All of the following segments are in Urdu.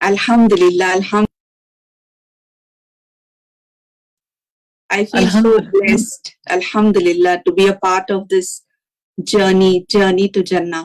Alhamdulillah, I feel so blessed, Alhamdulillah, to be a part of this journey to Jannah.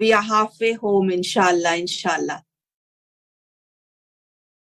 We are halfway home, inshallah, inshallah.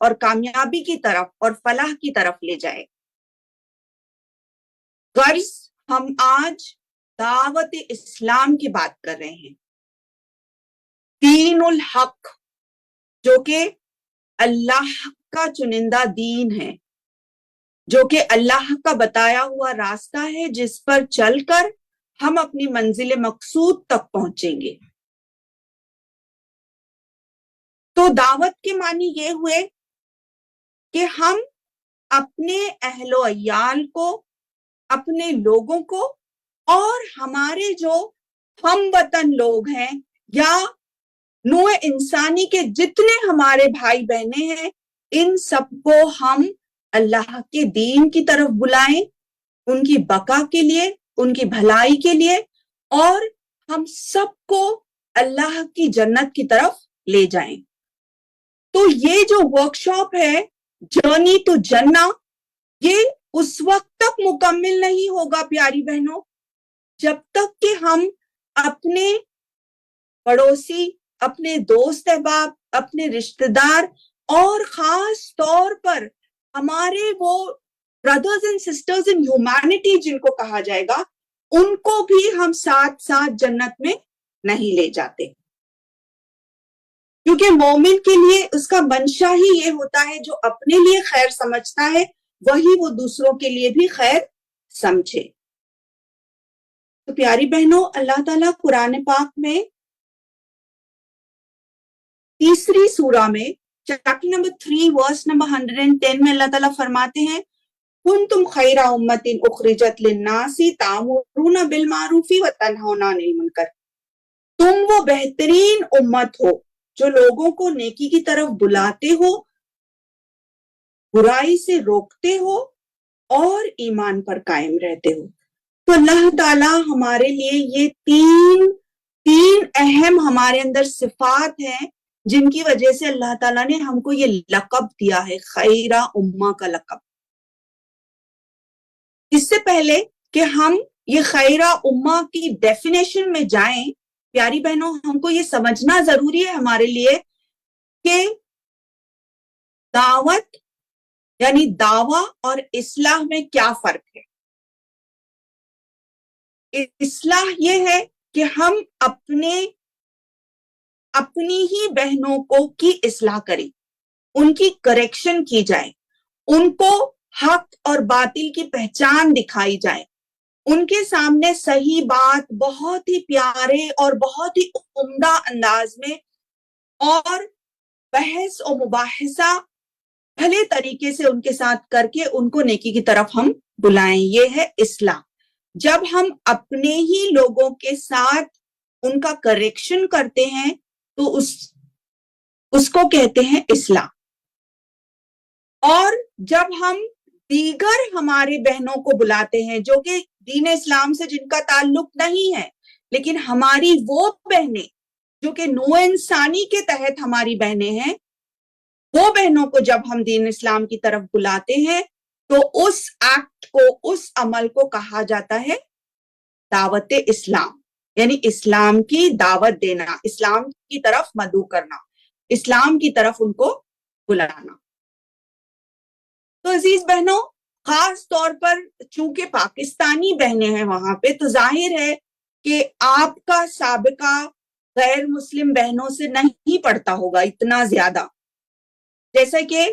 اور کامیابی کی طرف اور فلاح کی طرف لے جائے۔ غرض ہم آج دعوت اسلام کی بات کر رہے ہیں، دین الحق، جو کہ اللہ کا چنندہ دین ہے، جو کہ اللہ کا بتایا ہوا راستہ ہے، جس پر چل کر ہم اپنی منزل مقصود تک پہنچیں گے۔ تو دعوت کے معنی یہ ہوئے کہ ہم اپنے اہل و عیال کو، اپنے لوگوں کو، اور ہمارے جو ہم وطن لوگ ہیں یا نوع انسانی کے جتنے ہمارے بھائی بہنیں ہیں، ان سب کو ہم اللہ کے دین کی طرف بلائیں، ان کی بقا کے لیے، ان کی بھلائی کے لیے، اور ہم سب کو اللہ کی جنت کی طرف لے جائیں۔ تو یہ جو ورکشاپ ہے جرنی ٹو جنہ، یہ اس وقت تک مکمل نہیں ہوگا پیاری بہنوں جب تک کہ ہم اپنے پڑوسی، اپنے دوست احباب، اپنے رشتہ دار، اور خاص طور پر ہمارے وہ brothers and sisters in humanity جن کو کہا جائے گا، ان کو بھی ہم ساتھ ساتھ جنت میں نہیں لے جاتے، کیونکہ مومن کے لیے اس کا منشا ہی یہ ہوتا ہے، جو اپنے لیے خیر سمجھتا ہے وہی وہ دوسروں کے لیے بھی خیر سمجھے۔ تو پیاری بہنوں، اللہ تعالیٰ قرآن پاک میں تیسری سورہ میں چیپٹر نمبر 3 ورس نمبر 110 میں اللہ تعالیٰ فرماتے ہیں، کنتم خیر امت اخرجت للناس تأمرون بالمعروف وتنہون عن المنکر، تم وہ بہترین امت ہو جو لوگوں کو نیکی کی طرف بلاتے ہو، برائی سے روکتے ہو، اور ایمان پر قائم رہتے ہو۔ تو اللہ تعالیٰ ہمارے لیے یہ تین اہم ہمارے اندر صفات ہیں جن کی وجہ سے اللہ تعالیٰ نے ہم کو یہ لقب دیا ہے، خیرہ امہ کا لقب۔ اس سے پہلے کہ ہم یہ خیرہ امہ کی ڈیفینیشن میں جائیں، پیاری بہنوں، ہم کو یہ سمجھنا ضروری ہے ہمارے لیے کہ دعوت یعنی دعویٰ اور اصلاح میں کیا فرق ہے۔ اصلاح یہ ہے کہ ہم اپنی ہی بہنوں کو کی اصلاح کریں، ان کی کریکشن کی جائے، ان کو حق اور باطل کی پہچان دکھائی جائے، ان کے سامنے صحیح بات بہت ہی پیارے اور بہت ہی عمدہ انداز میں اور بحث و مباحثہ بھلے طریقے سے ان کے ساتھ کر کے ان کو نیکی کی طرف ہم بلائیں۔ یہ ہے اصلاح۔ جب ہم اپنے ہی لوگوں کے ساتھ ان کا کریکشن کرتے ہیں تو اس کو کہتے ہیں اصلاح۔ اور جب ہم دیگر ہمارے بہنوں کو بلاتے ہیں جو کہ دین اسلام سے جن کا تعلق نہیں ہے، لیکن ہماری وہ بہنیں جو کہ نوع انسانی کے تحت ہماری بہنیں ہیں، وہ بہنوں کو جب ہم دین اسلام کی طرف بلاتے ہیں تو اس ایکٹ کو، اس عمل کو کہا جاتا ہے دعوت اسلام، یعنی اسلام کی دعوت دینا، اسلام کی طرف مدعو کرنا، اسلام کی طرف ان کو بلانا۔ تو عزیز بہنوں، خاص طور پر چونکہ پاکستانی بہنیں ہیں وہاں پہ، تو ظاہر ہے کہ آپ کا سابقہ غیر مسلم بہنوں سے نہیں پڑتا ہوگا اتنا زیادہ، جیسے کہ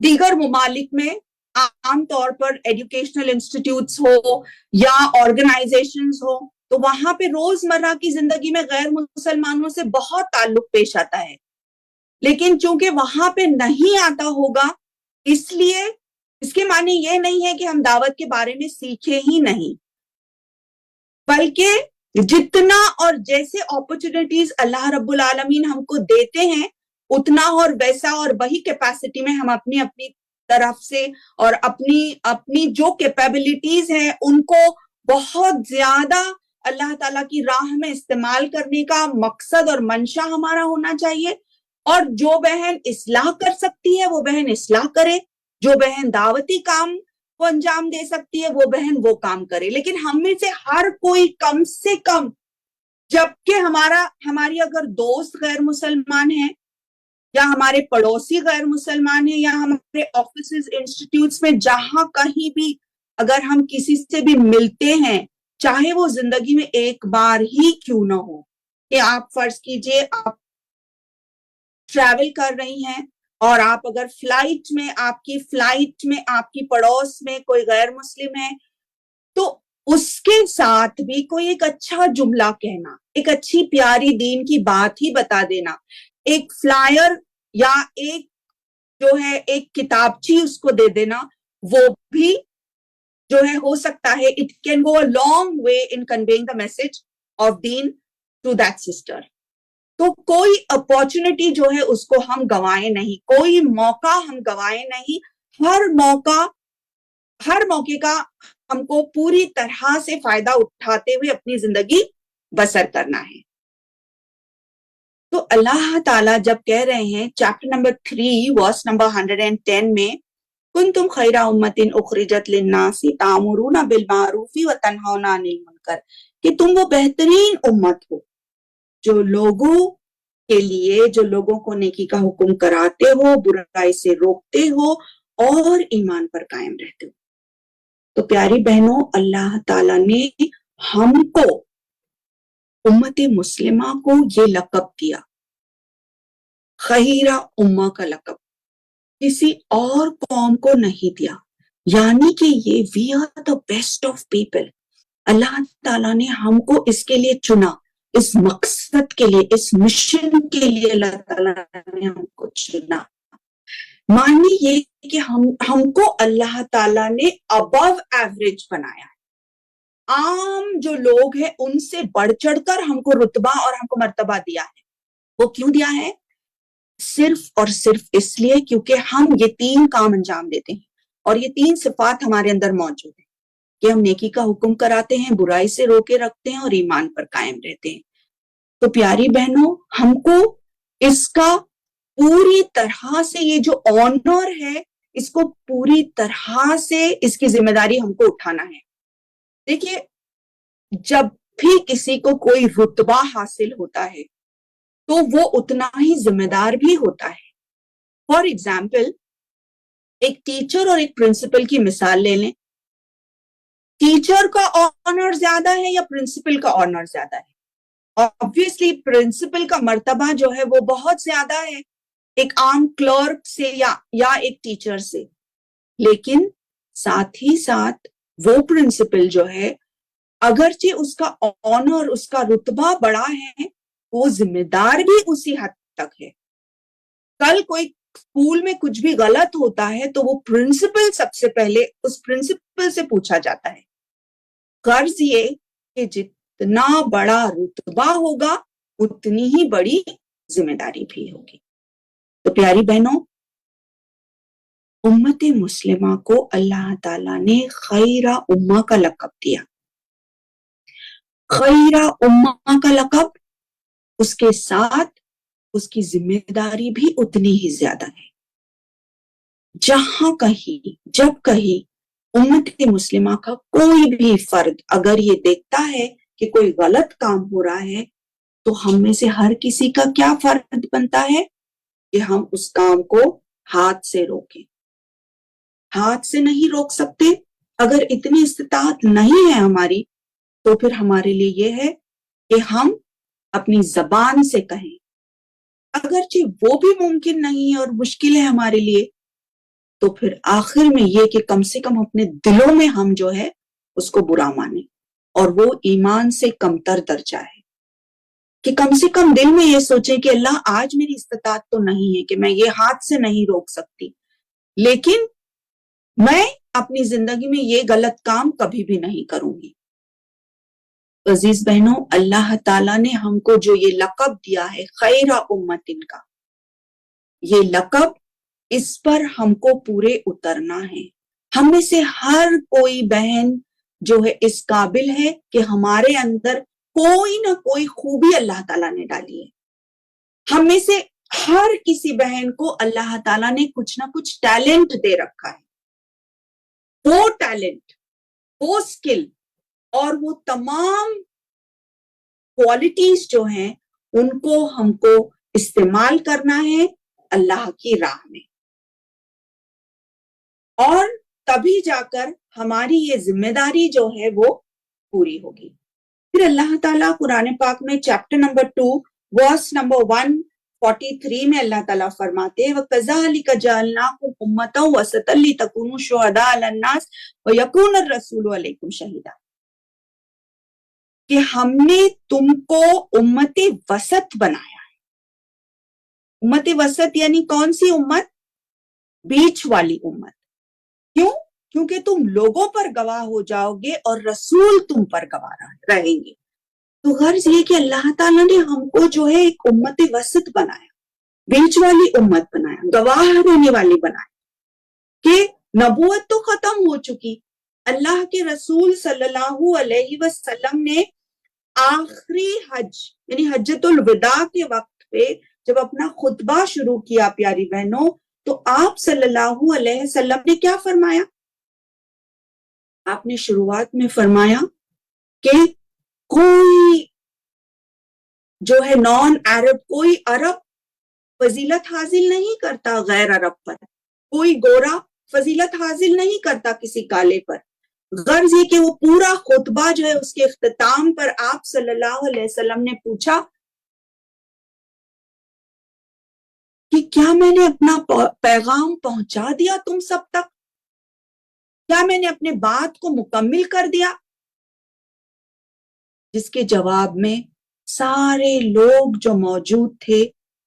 دیگر ممالک میں عام طور پر ایجوکیشنل انسٹیٹیوٹس ہو یا آرگنائزیشنز ہو، تو وہاں پہ روزمرہ کی زندگی میں غیر مسلمانوں سے بہت تعلق پیش آتا ہے، لیکن چونکہ وہاں پہ نہیں آتا ہوگا، اس لیے اس کے معنی یہ نہیں ہے کہ ہم دعوت کے بارے میں سیکھے ہی نہیں، بلکہ جتنا اور جیسے اپرچونٹیز اللہ رب العالمین ہم کو دیتے ہیں، اتنا اور ویسا اور وہی کیپیسٹی میں ہم اپنی طرف سے اور اپنی جو کیپیبلٹیز ہیں ان کو بہت زیادہ اللہ تعالیٰ کی راہ میں استعمال کرنے کا مقصد اور منشا ہمارا ہونا چاہیے۔ اور جو بہن اصلاح کر سکتی ہے وہ بہن اصلاح کرے، جو بہن دعوتی کام کو انجام دے سکتی ہے وہ بہن وہ کام کرے، لیکن ہم میں سے ہر کوئی کم سے کم، جبکہ ہماری اگر دوست غیر مسلمان ہیں یا ہمارے پڑوسی غیر مسلمان ہیں، یا ہمارے آفیسز انسٹیٹیوٹس میں جہاں کہیں بھی اگر ہم کسی سے بھی ملتے ہیں، چاہے وہ زندگی میں ایک بار ہی کیوں نہ ہو، کہ آپ فرض کیجئے آپ ٹریول کر رہی ہیں اور آپ اگر فلائٹ میں آپ کی پڑوس میں کوئی غیر مسلم ہے، تو اس کے ساتھ بھی کوئی ایک اچھا جملہ کہنا، ایک اچھی پیاری دین کی بات ہی بتا دینا، ایک فلائر یا ایک جو ہے ایک کتابچی اس کو دے دینا، وہ بھی جو ہے ہو سکتا ہے it can go a long way in conveying the message of then to that sister. تو کوئی اپارچونٹی جو ہے اس کو ہم گوائیں نہیں، کوئی موقع ہم گوائیں نہیں، ہر موقع کا ہم کو پوری طرح سے فائدہ اٹھاتے ہوئے اپنی زندگی بسر کرنا ہے. تو اللہ تعالیٰ جب کہہ رہے ہیں چیپٹر نمبر 3 ورس نمبر 110 میں، کنتم خیر امت اخرجت للناس تأمرون بالمعروف وتنہون عن المنکر، کہ تم وہ بہترین امت ہو جو لوگوں کے لیے، جو لوگوں کو نیکی کا حکم کراتے ہو، برائی سے روکتے ہو اور ایمان پر قائم رہتے ہو. تو پیاری بہنوں، اللہ تعالیٰ نے ہم کو، امت مسلمہ کو یہ لقب دیا، خیرہ امہ کا لقب، کسی اور قوم کو نہیں دیا، یعنی کہ یہ we are the best of people. اللہ تعالیٰ نے ہم کو اس کے لیے چنا، اس مقصد کے لیے، اس مشن کے لیے اللہ تعالیٰ نے ہم کو چنا. معنی یہ کہ ہم کو اللہ تعالیٰ نے ابو ایوریج بنایا ہے. عام جو لوگ ہیں ان سے بڑھ چڑھ کر ہم کو رتبہ اور ہم کو مرتبہ دیا ہے. وہ کیوں دیا ہے؟ صرف اور صرف اس لیے کیونکہ ہم یہ 3 کام انجام دیتے ہیں اور یہ 3 صفات ہمارے اندر موجود ہیں کہ ہم نیکی کا حکم کراتے ہیں، برائی سے روکے رکھتے ہیں اور ایمان پر قائم رہتے ہیں. تو پیاری بہنوں، ہم کو اس کا پوری طرح سے یہ جو آنر ہے، اس کو پوری طرح سے اس کی ذمہ داری ہم کو اٹھانا ہے. دیکھیے، جب بھی کسی کو کوئی رتبہ حاصل ہوتا ہے تو وہ اتنا ہی ذمہ دار بھی ہوتا ہے. فار ایگزامپل، ایک ٹیچر اور ایک پرنسپل کی مثال لے لیں. ٹیچر کا آنر زیادہ ہے یا پرنسپل کا آنر زیادہ ہے؟ obviously پرنسپل کا مرتبہ جو ہے وہ بہت زیادہ ہے ایک عام کلرک سے یا ایک ٹیچر سے. لیکن ساتھ ہی ساتھ وہ پرنسپل جو ہے، اگرچہ اس کا آنر، اس کا رتبہ بڑا ہے، وہ ذمہ دار بھی اسی حد تک ہے. کل کوئی اسکول میں کچھ بھی غلط ہوتا ہے تو وہ پرنسپل سب سے پہلے اس پرنسپل سے پوچھا جاتا ہے. غرض یہ کہ جتنا بڑا رتبہ ہوگا اتنی ہی بڑی ذمہ داری بھی ہوگی. تو پیاری بہنوں، امت مسلمہ کو اللہ تعالیٰ نے خیرہ امہ کا لقب دیا. خیرہ امہ کا لقب، اس کے ساتھ اس کی ذمہ داری بھی اتنی ہی زیادہ ہے. جہاں کہیں، جب کہیں امت مسلمہ کا کوئی بھی فرد اگر یہ دیکھتا ہے کہ کوئی غلط کام ہو رہا ہے، تو ہم میں سے ہر کسی کا کیا فرد بنتا ہے کہ ہم اس کام کو ہاتھ سے روکیں. ہاتھ سے نہیں روک سکتے، اگر اتنی استطاعت نہیں ہے ہماری، تو پھر ہمارے لیے یہ ہے کہ ہم اپنی زبان سے کہیں. اگرچہ وہ بھی ممکن نہیں ہے اور مشکل ہے ہمارے لیے، تو پھر آخر میں یہ کہ کم سے کم اپنے دلوں میں ہم جو ہے اس کو برا مانیں، اور وہ ایمان سے کمتر درجہ ہے کہ کم سے کم دل میں یہ سوچیں کہ اللہ، آج میری استطاعت تو نہیں ہے کہ میں یہ ہاتھ سے نہیں روک سکتی، لیکن میں اپنی زندگی میں یہ غلط کام کبھی بھی نہیں کروں گی. عزیز بہنوں، اللہ تعالیٰ نے ہم کو جو یہ لقب دیا ہے خیرہ امتن کا، یہ لقب، اس پر ہم کو پورے اترنا ہے. ہم میں سے ہر کوئی بہن جو ہے اس قابل ہے کہ ہمارے اندر کوئی نہ کوئی خوبی اللہ تعالیٰ نے ڈالی ہے. ہم میں سے ہر کسی بہن کو اللہ تعالیٰ نے کچھ نہ کچھ ٹیلنٹ دے رکھا ہے. وہ ٹیلنٹ، وہ اسکل اور وہ تمام کوالٹیز جو ہیں ان کو ہم کو استعمال کرنا ہے اللہ کی راہ میں، اور تبھی جا کر ہماری یہ ذمہ داری جو ہے وہ پوری ہوگی۔ پھر اللہ تعالیٰ قرآن پاک میں چیپٹر نمبر 2 ورس نمبر 143 میں اللہ تعالیٰ فرماتے ہیں وَكَذَلِكَ جَعَلْنَاكُمْ أُمَّةً وَسَطًا لِتَكُونُوا شُهَدَاءَ عَلَى النَّاسِ وَيَكُونَ الرَّسُولُ عَلَيْكُمْ شَهِيدًا، کہ ہم نے تم کو امت وسط بنایا ہے۔ امت وسط یعنی کون سی امت؟ بیچ والی امت۔ کیوں؟ کیونکہ تم لوگوں پر گواہ ہو جاؤ گے اور رسول تم پر گواہ رہیں گے۔ تو غرض یہ کہ اللہ تعالیٰ نے ہم کو جو ہے ایک امت وسط بنایا، بیچ والی امت بنایا، گواہ رہنے والی بنایا، کہ نبوت تو ختم ہو چکی، اللہ کے رسول صلی اللہ علیہ وسلم نے آخری حج یعنی حجۃ الوداع کے وقت پہ جب اپنا خطبہ شروع کیا پیاری بہنوں، تو آپ صلی اللہ علیہ وسلم نے کیا فرمایا؟ آپ نے شروعات میں فرمایا کہ کوئی جو ہے نان عرب، کوئی عرب فضیلت حاصل نہیں کرتا غیر عرب پر، کوئی گورا فضیلت حاصل نہیں کرتا کسی کالے پر۔ غرض یہ کہ وہ پورا خطبہ جو ہے اس کے اختتام پر آپ صلی اللہ علیہ وسلم نے پوچھا کہ کیا میں نے اپنا پیغام پہنچا دیا تم سب تک؟ کیا میں نے اپنے بات کو مکمل کر دیا؟ جس کے جواب میں سارے لوگ جو موجود تھے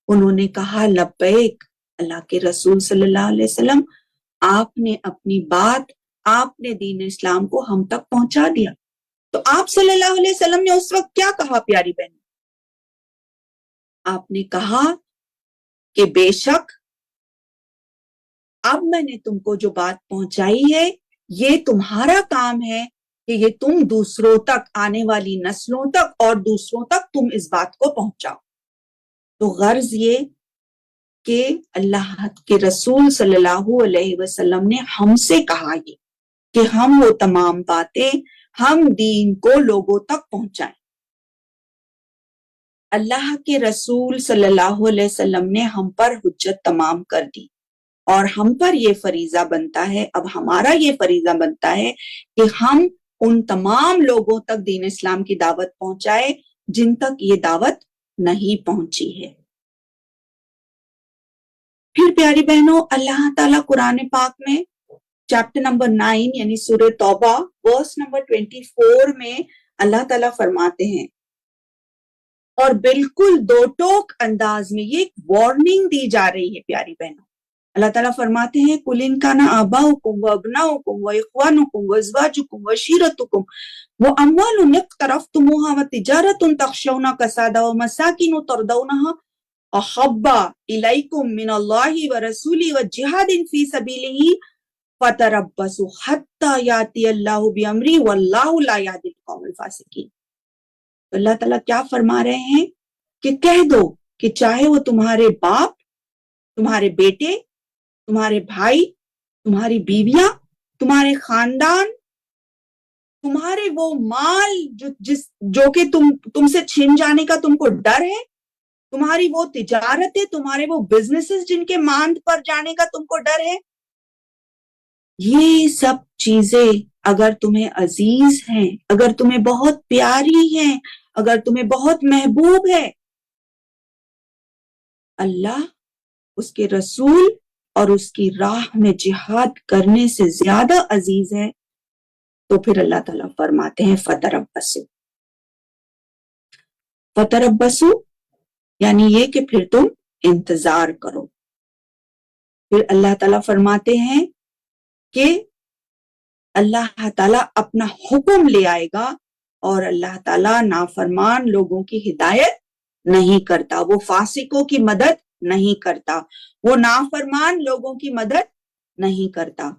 انہوں نے کہا لبیک اللہ کے رسول صلی اللہ علیہ وسلم، آپ نے اپنی بات، آپ نے دین اسلام کو ہم تک پہنچا دیا۔ تو آپ صلی اللہ علیہ وسلم نے اس وقت کیا کہا پیاری بہن؟ آپ نے کہا کہ بے شک اب میں نے تم کو جو بات پہنچائی ہے یہ تمہارا کام ہے کہ یہ تم دوسروں تک، آنے والی نسلوں تک اور دوسروں تک تم اس بات کو پہنچاؤ۔ تو غرض یہ کہ اللہ کے رسول صلی اللہ علیہ وسلم نے ہم سے کہا یہ کہ ہم وہ تمام باتیں، ہم دین کو لوگوں تک پہنچائیں۔ اللہ کے رسول صلی اللہ علیہ وسلم نے ہم پر حجت تمام کر دی، اور ہم پر یہ فریضہ بنتا ہے، اب ہمارا یہ فریضہ بنتا ہے کہ ہم ان تمام لوگوں تک دین اسلام کی دعوت پہنچائے جن تک یہ دعوت نہیں پہنچی ہے۔ پھر پیاری بہنوں اللہ تعالیٰ قرآن پاک میں چیپٹر نمبر 9 یعنی سورہ توبہ ورس نمبر 24 میں اللہ تعالیٰ فرماتے ہیں، اور بالکل دو ٹوک انداز میں یہ ایک وارننگ دی جا رہی ہے پیاری بہنوں۔ اللہ تعالیٰ فرماتے ہیں قُلْ إِنْ كَانَ آبَاؤُكُمْ وَأَبْنَاؤُكُمْ وَإِخْوَانُكُمْ وَأَزْوَاجُكُمْ وَعَشِيرَتُكُمْ وَأَمْوَالٌ اقْتَرَفْتُمُوهَا وَتِجَارَةٌ تَخْشَوْنَ كَسَادَهَا وَمَسَاكِنُ تَرْضَوْنَهَا أَحَبَّ إِلَيْكُمْ مِنَ اللَّهِ وَرَسُولِهِ وَجِهَادٍ فِي سَبِيلِهِ فَتَرَبَّصُوا حَتَّى يَأْتِيَ اللَّهُ بِأَمْرِهِ وَاللَّهُ لَا يَهْدِي الْقَوْمَ الْفَاسِقِينَ۔ تو اللہ تعالیٰ کیا فرما رہے ہیں کہ کہہ دو کہ چاہے وہ تمہارے باپ، تمہارے بیٹے، تمہارے بھائی، تمہاری بیویاں، تمہارے خاندان، تمہارے وہ مال جو کہ تم سے چھن جانے کا تم کو ڈر ہے، تمہاری وہ تجارتیں، تمہارے وہ بزنسز جن کے ماند پر جانے کا تم کو ڈر ہے، یہ سب چیزیں اگر تمہیں عزیز ہیں، اگر تمہیں بہت پیاری ہیں، اگر تمہیں بہت محبوب ہے، اللہ، اس کے رسول اور اس کی راہ میں جہاد کرنے سے زیادہ عزیز ہے، تو پھر اللہ تعالیٰ فرماتے ہیں فتربصوا۔ فتربصوا یعنی یہ کہ پھر تم انتظار کرو۔ پھر اللہ تعالیٰ فرماتے ہیں کہ اللہ تعالیٰ اپنا حکم لے آئے گا، اور اللہ تعالیٰ نافرمان لوگوں کی ہدایت نہیں کرتا، وہ فاسقوں کی مدد نہیں کرتا، وہ نافرمان لوگوں کی مدد نہیں کرتا۔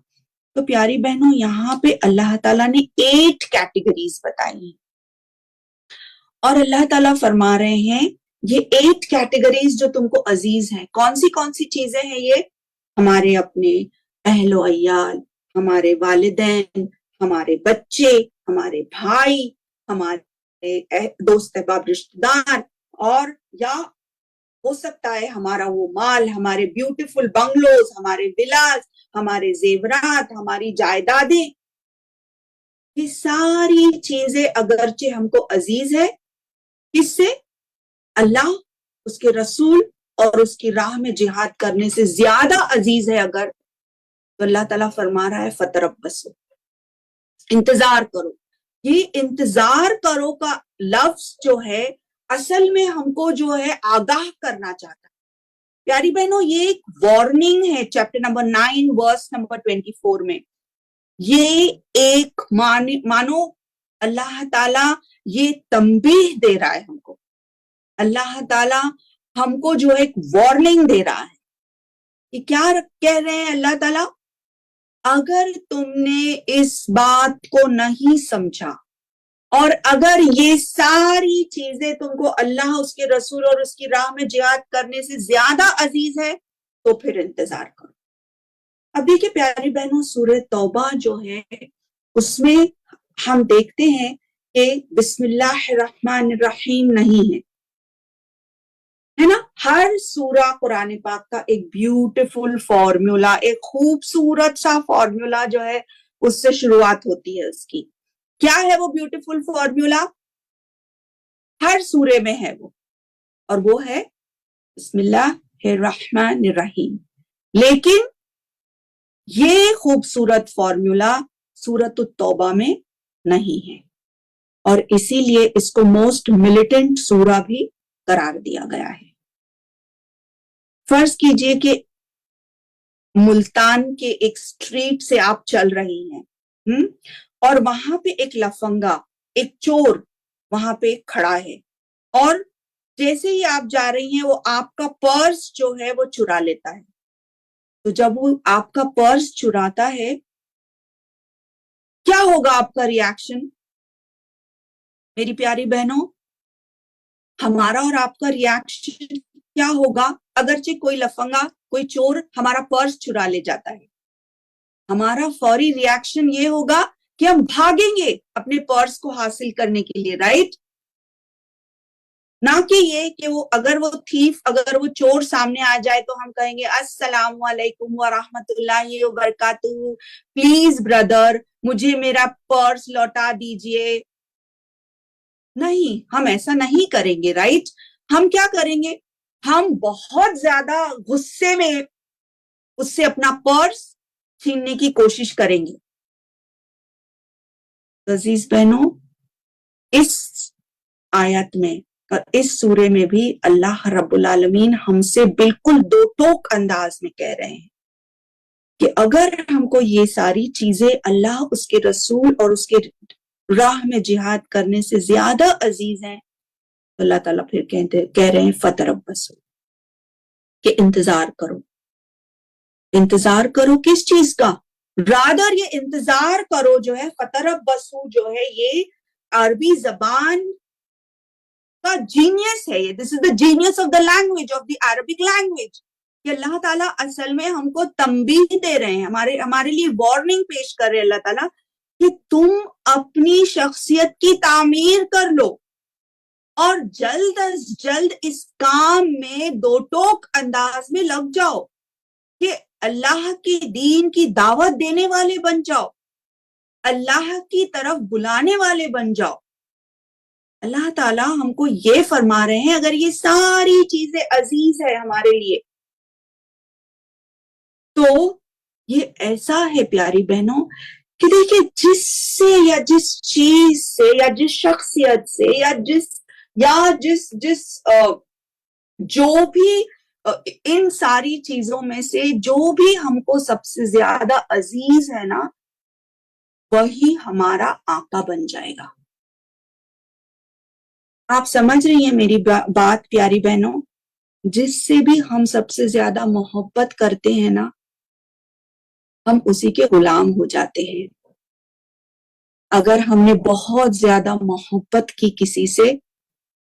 تو پیاری بہنوں یہاں پہ اللہ تعالیٰ نے 8 کیٹیگریز بتائی ہیں، اور اللہ تعالیٰ فرما رہے ہیں یہ 8 کیٹیگریز جو تم کو عزیز ہیں، کون سی چیزیں ہیں یہ؟ ہمارے اپنے اہل و عیال، ہمارے والدین، ہمارے بچے، ہمارے بھائی، ہمارے دوست احباب رشتہ دار، اور یا ہو سکتا ہے ہمارا وہ مال، ہمارے بیوٹیفل بنگلوز، ہمارے ولاز، ہمارے زیورات، ہماری جائیدادیں، یہ ساری چیزیں اگرچہ ہم کو عزیز ہے، کس سے؟ اللہ، اس کے رسول اور اس کی راہ میں جہاد کرنے سے زیادہ عزیز ہے اگر، تو اللہ تعالیٰ فرما رہا ہے فتربصوا، انتظار کرو۔ یہ انتظار کرو کا لفظ جو ہے اصل میں ہم کو جو ہے آگاہ کرنا چاہتا ہے۔ پیاری بہنوں، یہ ایک وارننگ ہے چیپٹر نمبر 9 ورس نمبر 24 میں۔ یہ ایک مانو اللہ تعالیٰ یہ تنبیہ دے رہا ہے ہم کو، اللہ تعالیٰ ہم کو جو ایک وارننگ دے رہا ہے کہ کیا کہہ رہے ہیں اللہ تعالیٰ، اگر تم نے اس بات کو نہیں سمجھا اور اگر یہ ساری چیزیں تم کو اللہ، اس کے رسول اور اس کی راہ میں جہاد کرنے سے زیادہ عزیز ہے تو پھر انتظار کرو۔ اب دیکھیں پیاری بہنوں، سورہ توبہ جو ہے اس میں ہم دیکھتے ہیں کہ بسم اللہ الرحمن الرحیم نہیں ہے نا؟ ہر سورہ قرآن پاک کا ایک بیوٹیفل فارمولا، ایک خوبصورت سا فارمولا جو ہے اس سے شروعات ہوتی ہے اس کی۔ کیا ہے وہ بیوٹیفل فارمولا؟ ہر سورے میں ہے وہ، اور وہ ہے بسم اللہ الرحمن الرحیم۔ لیکن یہ خوبصورت فارمولا سورۃ التوبہ میں نہیں ہے، اور اسی لیے اس کو موسٹ ملیٹنٹ سورہ بھی قرار دیا گیا ہے۔ فرض کیجئے کہ ملتان کے ایک سٹریٹ سے آپ چل رہی ہیں اور وہاں پہ ایک لفنگا، ایک چور وہاں پہ کھڑا ہے، اور جیسے ہی آپ جا رہی ہیں وہ آپ کا پرس جو ہے وہ چرا لیتا ہے۔ تو جب وہ آپ کا پرس چراتا ہے، کیا ہوگا آپ کا ریاکشن؟ میری پیاری بہنوں، ہمارا اور آپ کا ریاکشن کیا ہوگا اگرچہ کوئی لفنگا، کوئی چور ہمارا پرس چرا لے جاتا ہے؟ ہمارا فوری ریاکشن یہ ہوگا کہ ہم بھاگیں گے اپنے پرس کو حاصل کرنے کے لیے، رائٹ؟ نہ کہ یہ کہ اگر وہ تھیف، اگر وہ چور سامنے آ جائے تو ہم کہیں گے السلام علیکم ورحمۃ اللہ وبرکاتہ، پلیز بردر مجھے میرا پرس لوٹا دیجئے۔ نہیں، ہم ایسا نہیں کریں گے، رائٹ؟ ہم کیا کریں گے؟ ہم بہت زیادہ غصے میں اس سے اپنا پرس چھیننے کی کوشش کریں گے۔ عزیز بہنوں، اس آیت میں اور اس سورے میں بھی اللہ رب العالمین ہم سے بالکل دو ٹوک انداز میں کہہ رہے ہیں کہ اگر ہم کو یہ ساری چیزیں اللہ، اس کے رسول اور اس کے راہ میں جہاد کرنے سے زیادہ عزیز ہیں، تو اللہ تعالیٰ پھر کہہ رہے ہیں فتربصوا، کہ انتظار کرو۔ انتظار کرو کس چیز کا؟ رادر یہ انتظار کرو جو ہے فتربصوا جو ہے، یہ عربی زبان کا جینیس ہے، یہ this is the genius of the language, of the Arabic language, کہ اللہ تعالیٰ اصل میں ہم کو تنبیہ دے رہے ہیں، ہمارے لیے وارننگ پیش کر رہے ہیں اللہ تعالیٰ کہ تم اپنی شخصیت کی تعمیر کر لو اور جلد از جلد اس کام میں دو ٹوک انداز میں لگ جاؤ کہ اللہ کے دین کی دعوت دینے والے بن جاؤ، اللہ کی طرف بلانے والے بن جاؤ۔ اللہ تعالیٰ ہم کو یہ فرما رہے ہیں اگر یہ ساری چیزیں عزیز ہے ہمارے لیے، تو یہ ایسا ہے پیاری بہنوں کہ دیکھیں جس سے یا جس چیز سے یا جس شخصیت سے یا جس جو بھی ان ساری چیزوں میں سے جو بھی ہم کو سب سے زیادہ عزیز ہے نا، وہی ہمارا آقا بن جائے گا۔ آپ سمجھ رہی ہیں میری بات پیاری بہنوں؟ جس سے بھی ہم سب سے زیادہ محبت کرتے ہیں نا، ہم اسی کے غلام ہو جاتے ہیں۔ اگر ہم نے بہت زیادہ محبت کی کسی سے،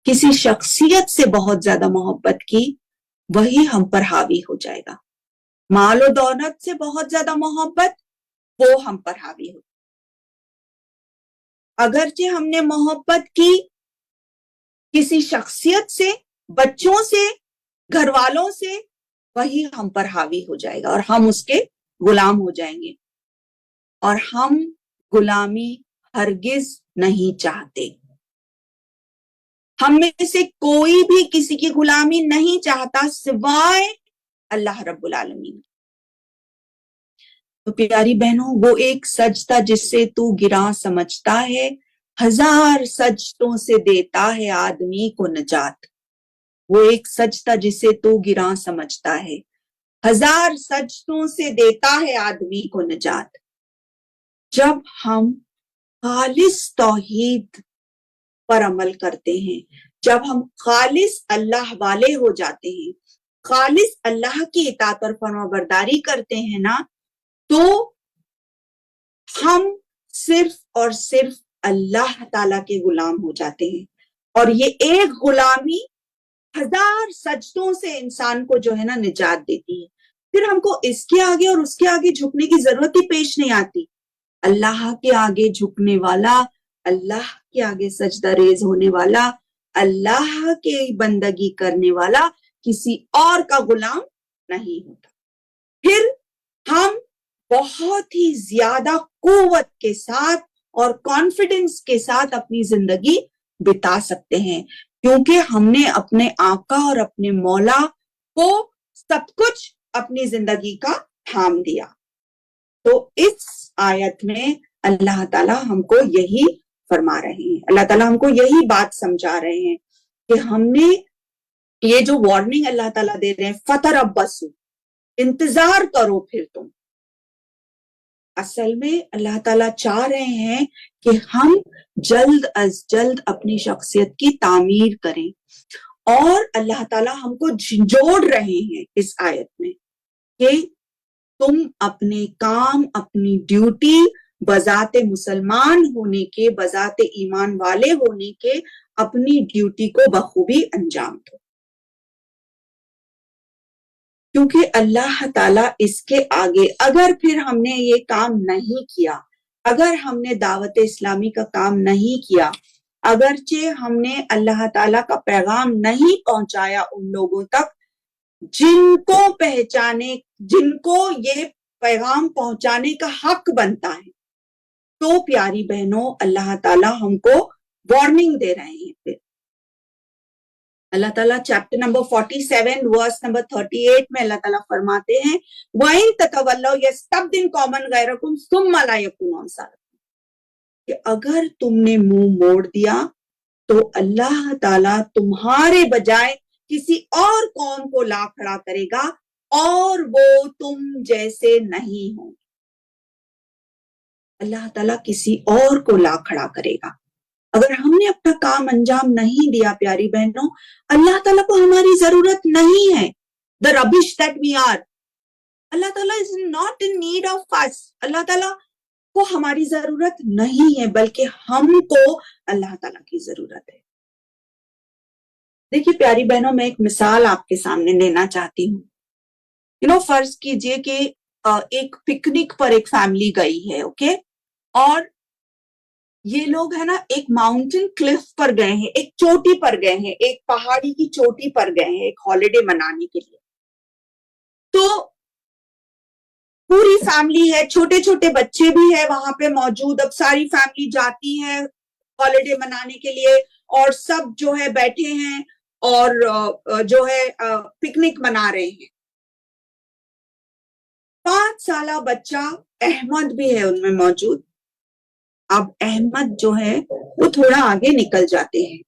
کسی شخصیت سے بہت زیادہ محبت کی، وہی ہم پر حاوی ہو جائے گا۔ مال و دولت سے بہت زیادہ محبت، وہ ہم پر حاوی ہو۔ اگرچہ ہم نے محبت کی کسی شخصیت سے، بچوں سے، گھر والوں سے وہی ہم پر حاوی ہو جائے گا اور ہم اس کے غلام ہو جائیں گے، اور ہم غلامی ہرگز نہیں چاہتے۔ ہم میں سے کوئی بھی کسی کی غلامی نہیں چاہتا سوائے اللہ رب العالمین۔ تو پیاری بہنوں، وہ ایک سجدہ جس سے تو گراں سمجھتا ہے، ہزار سجدوں سے دیتا ہے آدمی کو نجات۔ وہ ایک سجدہ جسے تو گراں سمجھتا ہے، ہزار سجدوں سے دیتا ہے آدمی کو نجات۔ جب ہم خالص توحید پر عمل کرتے ہیں، جب ہم خالص اللہ والے ہو جاتے ہیں، خالص اللہ کی اطاعت اور فرما برداری کرتے ہیں نا، تو ہم صرف اور صرف اللہ تعالی کے غلام ہو جاتے ہیں۔ اور یہ ایک غلامی ہزار سجدوں سے انسان کو جو ہے نا نجات دیتی ہے۔ پھر ہم کو اس کے آگے اور اس کے آگے جھکنے کی ضرورت ہی پیش نہیں آتی۔ اللہ کے آگے جھکنے والا، اللہ کے آگے سجدہ ریز ہونے والا، اللہ کے بندگی کرنے والا کسی اور کا غلام نہیں ہوتا۔ پھر ہم بہت ہی زیادہ قوت کے ساتھ اور کانفیڈنس کے ساتھ اپنی زندگی بتا سکتے ہیں، کیونکہ ہم نے اپنے آقا اور اپنے مولا کو سب کچھ اپنی زندگی کا تھام دیا۔ تو اس آیت میں اللہ تعالیٰ ہم کو یہی فرما رہے ہیں، اللہ تعالیٰ ہم کو یہی بات سمجھا رہے ہیں کہ ہم نے یہ جو وارننگ اللہ تعالیٰ دے رہے ہیں، فتربصوا، انتظار کرو پھر تم۔ اصل میں اللہ تعالیٰ چاہ رہے ہیں کہ ہم جلد از جلد اپنی شخصیت کی تعمیر کریں، اور اللہ تعالیٰ ہم کو جھنجھوڑ رہے ہیں اس آیت میں کہ تم اپنے کام، اپنی ڈیوٹی بذات مسلمان ہونے کے، بذات ایمان والے ہونے کے، اپنی ڈیوٹی کو بخوبی انجام دو، کیونکہ اللہ تعالیٰ اس کے آگے اگر پھر ہم نے یہ کام نہیں کیا، اگر ہم نے دعوت اسلامی کا کام نہیں کیا، اگرچہ ہم نے اللہ تعالیٰ کا پیغام نہیں پہنچایا ان لوگوں تک جن کو یہ پیغام پہنچانے کا حق بنتا ہے، تو پیاری بہنوں اللہ تعالیٰ ہم کو وارننگ دے رہے ہیں۔ پھر اللہ تعالیٰ چیپٹر نمبر 47 ورس نمبر 38 میں اللہ تعالیٰ فرماتے ہیں وَإِن تَتَوَلَّوْا يَسْتَبْدِلْ قَوْمًا غَيْرَكُمْ ثُمَّ لَا يَكُونُوا أَمْثَالَكُمْ، کہ اگر تم نے منہ موڑ دیا تو اللہ تعالیٰ تمہارے بجائے کسی اور قوم کو لا کھڑا کرے گا اور وہ تم جیسے نہیں ہوں۔ اللہ تعالیٰ کسی اور کو لا کھڑا کرے گا۔ اگر ہم نے اپنا کام انجام نہیں دیا پیاری بہنوں، اللہ تعالیٰ کو ہماری ضرورت نہیں ہے۔ The rubbish that we are، اللہ تعالیٰ is not in need of us۔ اللہ تعالیٰ کو ہماری ضرورت نہیں ہے، بلکہ ہم کو اللہ تعالیٰ کی ضرورت ہے۔ دیکھیے پیاری بہنوں، میں ایک مثال آپ کے سامنے دینا چاہتی ہوں۔ فرض کیجئے کہ ایک پکنک پر ایک فیملی گئی ہے، اوکے، اور یہ لوگ ہے نا ایک ماؤنٹین کلف پر گئے ہیں، ایک چوٹی پر گئے ہیں، ایک پہاڑی کی چوٹی پر گئے ہیں ایک ہالیڈے منانے کے لیے۔ تو پوری فیملی ہے، چھوٹے چھوٹے بچے بھی ہے وہاں پہ موجود۔ اب ساری فیملی جاتی ہے ہالیڈے منانے کے لیے، اور سب جو ہے بیٹھے ہیں اور جو ہے پکنک منا رہے ہیں۔ 5 سالہ بچہ احمد بھی ہے ان میں موجود۔ اب احمد جو ہے وہ تھوڑا آگے نکل جاتے ہیں،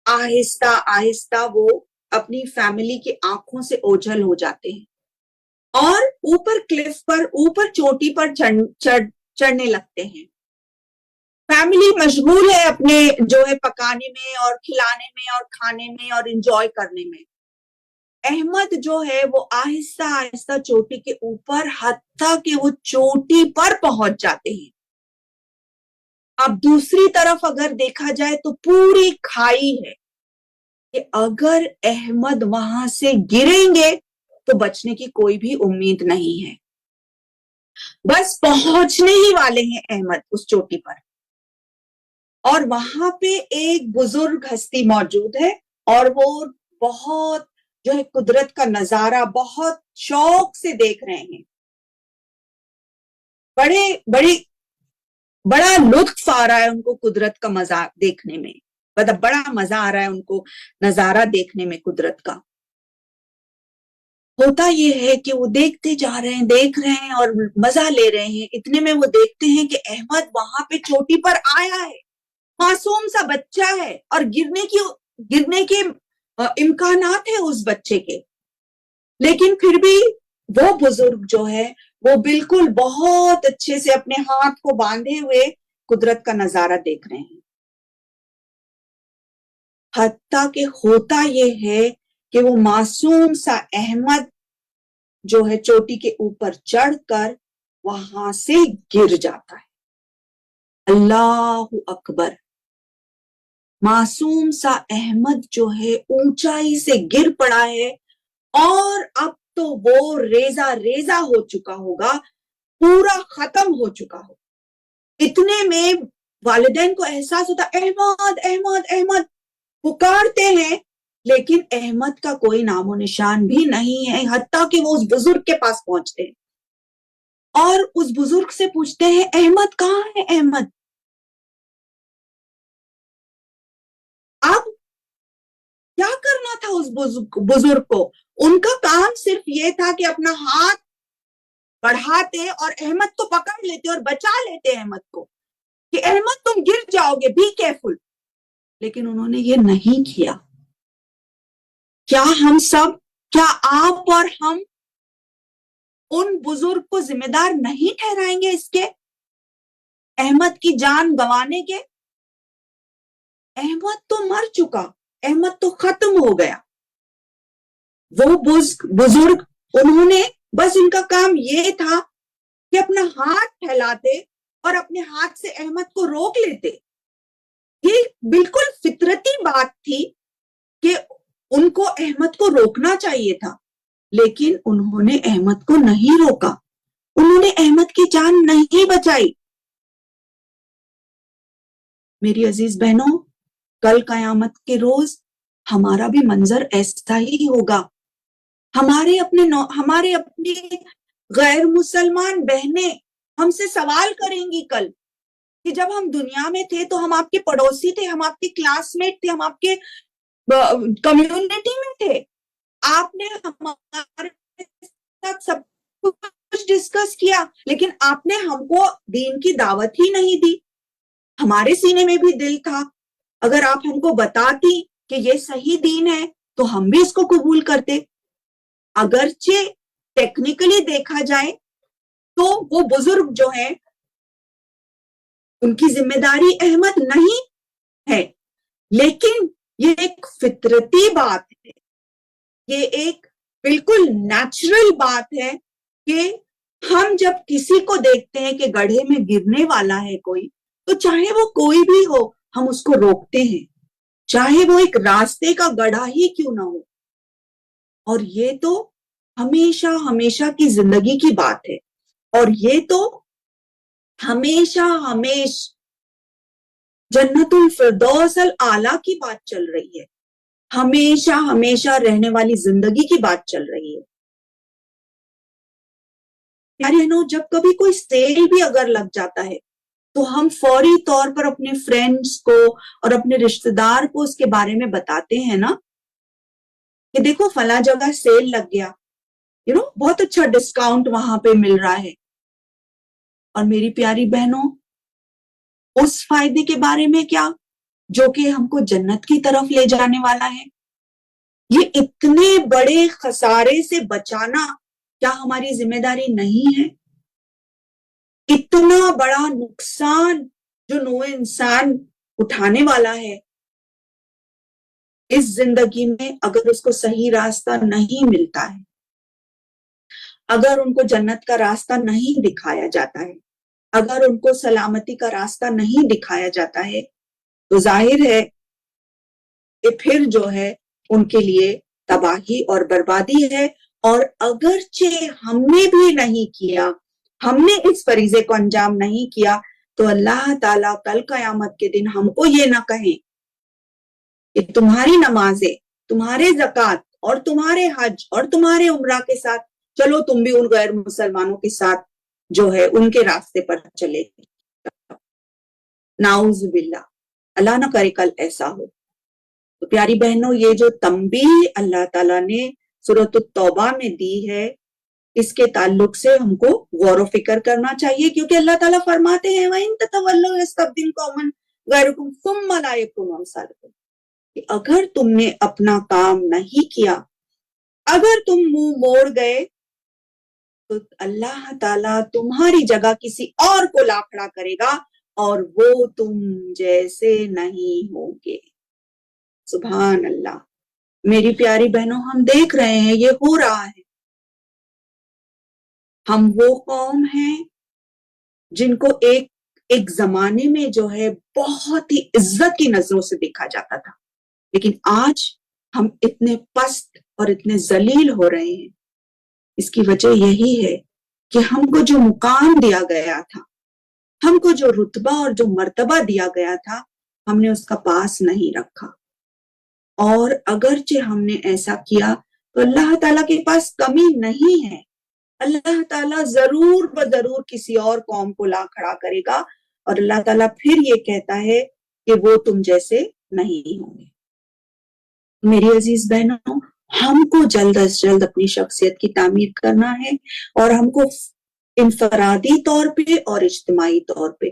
آہستہ آہستہ وہ اپنی فیملی کی آنکھوں سے اوجھل ہو جاتے ہیں، اور اوپر کلف پر، اوپر چوٹی پر چڑھنے لگتے ہیں۔ فیملی مشغول ہے اپنے جو ہے پکانے میں اور کھلانے میں اور کھانے میں اور انجوائے کرنے میں۔ احمد جو ہے وہ آہستہ آہستہ چوٹی کے اوپر، حتیٰ کہ وہ چوٹی پر پہنچ جاتے ہیں۔ اب دوسری طرف اگر دیکھا جائے تو پوری کھائی ہے کہ اگر احمد وہاں سے گریں گے تو بچنے کی کوئی بھی امید نہیں ہے۔ بس پہنچنے ہی والے ہیں احمد اس چوٹی پر، اور وہاں پہ ایک بزرگ ہستی موجود ہے، اور وہ بہت جو ہے قدرت کا نظارہ بہت شوق سے دیکھ رہے ہیں. بڑا لطف آ رہا ہے ان کو قدرت کا مزہ دیکھنے میں, مطلب بڑا مزہ آ رہا ہے ان کو نظارہ دیکھنے میں قدرت کا. ہوتا یہ ہے کہ وہ دیکھتے جا رہے ہیں, دیکھ رہے ہیں اور مزہ لے رہے ہیں. اتنے میں وہ دیکھتے ہیں کہ احمد وہاں پہ چوٹی پر آیا ہے, معصوم سا بچہ ہے, اور گرنے کے امکانات ہیں اس بچے کے, لیکن پھر بھی وہ بزرگ جو ہے وہ بالکل بہت اچھے سے اپنے ہاتھ کو باندھے ہوئے قدرت کا نظارہ دیکھ رہے ہیں. حتیٰ کہ ہوتا یہ ہے کہ وہ معصوم سا احمد جو ہے چوٹی کے اوپر چڑھ کر وہاں سے گر جاتا ہے. اللہ اکبر. معصوم سا احمد جو ہے اونچائی سے گر پڑا ہے, اور اب تو وہ ریزہ ریزہ ہو چکا ہوگا, پورا ختم ہو چکا ہو. اتنے میں والدین کو احساس ہوتا, احمد احمد احمد پکارتے ہیں, لیکن احمد کا کوئی نام و نشان بھی نہیں ہے. حتیٰ کہ وہ اس بزرگ کے پاس پہنچتے ہیں اور اس بزرگ سے پوچھتے ہیں, احمد کہاں ہے احمد؟ اب کیا کرنا تھا اس بزرگ کو؟ ان کا کام صرف یہ تھا کہ اپنا ہاتھ بڑھاتے اور احمد کو پکڑ لیتے اور بچا لیتے احمد کو, کہ احمد تم گر جاؤ گے, بی کیئرفل. لیکن انہوں نے یہ نہیں کیا. کیا ہم سب, کیا آپ اور ہم ان بزرگ کو ذمہ دار نہیں ٹھہرائیں گے اس کے احمد کی جان گنوانے کے؟ احمد تو مر چکا, احمد تو ختم ہو گیا. وہ بزرگ انہوں نے بس ان کا کام یہ تھا کہ اپنا ہاتھ پھیلاتے اور اپنے ہاتھ سے احمد کو روک لیتے. یہ بالکل فطرتی بات تھی کہ ان کو احمد کو روکنا چاہیے تھا, لیکن انہوں نے احمد کو نہیں روکا, انہوں نے احمد کی جان نہیں بچائی. میری عزیز بہنوں, کل قیامت کے روز ہمارا بھی منظر ایسا ہی ہوگا. ہمارے اپنے غیر مسلمان بہنیں ہم سے سوال کریں گی کل کہ جب ہم دنیا میں تھے تو ہم آپ کے پڑوسی تھے, ہم آپ کے کلاس میٹ تھے, ہم آپ کے کمیونٹی میں تھے, آپ نے ہمارے ساتھ سب کچھ ڈسکس کیا, لیکن آپ نے ہم کو دین کی دعوت ہی نہیں دی. ہمارے سینے میں بھی دل تھا, اگر آپ ہم کو بتاتی کہ یہ صحیح دین ہے تو ہم بھی اس کو قبول کرتے. اگرچہ ٹیکنیکلی دیکھا جائے تو وہ بزرگ جو ہیں ان کی ذمہ داری احمد نہیں ہے, لیکن یہ ایک فطرتی بات ہے, یہ ایک بالکل نیچرل بات ہے کہ ہم جب کسی کو دیکھتے ہیں کہ گڑھے میں گرنے والا ہے کوئی, تو چاہے وہ کوئی بھی ہو ہم اس کو روکتے ہیں, چاہے وہ ایک راستے کا گڑھا ہی کیوں نہ ہو. اور یہ تو ہمیشہ ہمیشہ کی زندگی کی بات ہے, اور یہ تو ہمیشہ جنت الفردوس الاعلیٰ کی بات چل رہی ہے, ہمیشہ ہمیشہ رہنے والی زندگی کی بات چل رہی ہے. پیاری بہنوں, جب کبھی کوئی سیل بھی اگر لگ جاتا ہے تو ہم فوری طور پر اپنے فرینڈز کو اور اپنے رشتہ دار کو اس کے بارے میں بتاتے ہیں نا, کہ دیکھو فلاں جگہ سیل لگ گیا, بہت اچھا ڈسکاؤنٹ وہاں پہ مل رہا ہے. اور میری پیاری بہنوں, اس فائدے کے بارے میں کیا جو کہ ہم کو جنت کی طرف لے جانے والا ہے. یہ اتنے بڑے خسارے سے بچانا کیا ہماری ذمہ داری نہیں ہے؟ اتنا بڑا نقصان جو نوع انسان اٹھانے والا ہے اس زندگی میں, اگر اس کو صحیح راستہ نہیں ملتا ہے, اگر ان کو جنت کا راستہ نہیں دکھایا جاتا ہے, اگر ان کو سلامتی کا راستہ نہیں دکھایا جاتا ہے, تو ظاہر ہے کہ پھر جو ہے ان کے لیے تباہی اور بربادی ہے. اور اگرچہ ہم نے بھی نہیں کیا, ہم نے اس فریضے کو انجام نہیں کیا, تو اللہ تعالیٰ کل قیامت کے دن ہم کو یہ نہ کہیں کہ تمہاری نمازیں, تمہارے زکوٰۃ, اور تمہارے حج اور تمہارے عمرہ کے ساتھ چلو تم بھی ان غیر مسلمانوں کے ساتھ جو ہے ان کے راستے پر چلے گئے. نعوذ باللہ، اللہ نہ کرے کل ایسا ہو. تو پیاری بہنوں، یہ جو تنبیہ اللہ تعالیٰ نے سورۃ التوبہ میں دی ہے، اس کے تعلق سے ہم کو غور و فکر کرنا چاہیے، کیونکہ اللہ تعالیٰ فرماتے ہیں وَإِن تَتَوَلَّوْا يَسْتَبْدِلْ قَوْمًا غَيْرَكُمْ ثُمَّ لَا يَكُونُوا أَمْثَالَكُمْ، کہ اگر تم نے اپنا کام نہیں کیا، اگر تم منہ موڑ گئے، تو اللہ تعالیٰ تمہاری جگہ کسی اور کو لا کھڑا کرے گا اور وہ تم جیسے نہیں ہوں گے. سبحان اللہ. میری پیاری بہنوں، ہم دیکھ رہے ہیں یہ ہو رہا ہے. ہم وہ قوم ہیں جن کو ایک زمانے میں جو ہے بہت ہی عزت کی نظروں سے دیکھا جاتا تھا، لیکن آج ہم اتنے پست اور اتنے ذلیل ہو رہے ہیں. اس کی وجہ یہی ہے کہ ہم کو جو مقام دیا گیا تھا، ہم کو جو رتبہ اور جو مرتبہ دیا گیا تھا، ہم نے اس کا پاس نہیں رکھا. اور اگرچہ ہم نے ایسا کیا تو اللہ تعالیٰ کے پاس کمی نہیں ہے. اللہ تعالیٰ ضرور بضرور کسی اور قوم کو لا کھڑا کرے گا، اور اللہ تعالیٰ پھر یہ کہتا ہے کہ وہ تم جیسے نہیں ہوں گے. میری عزیز بہنوں، ہم کو جلد از جلد اپنی شخصیت کی تعمیر کرنا ہے، اور ہم کو انفرادی طور پہ اور اجتماعی طور پہ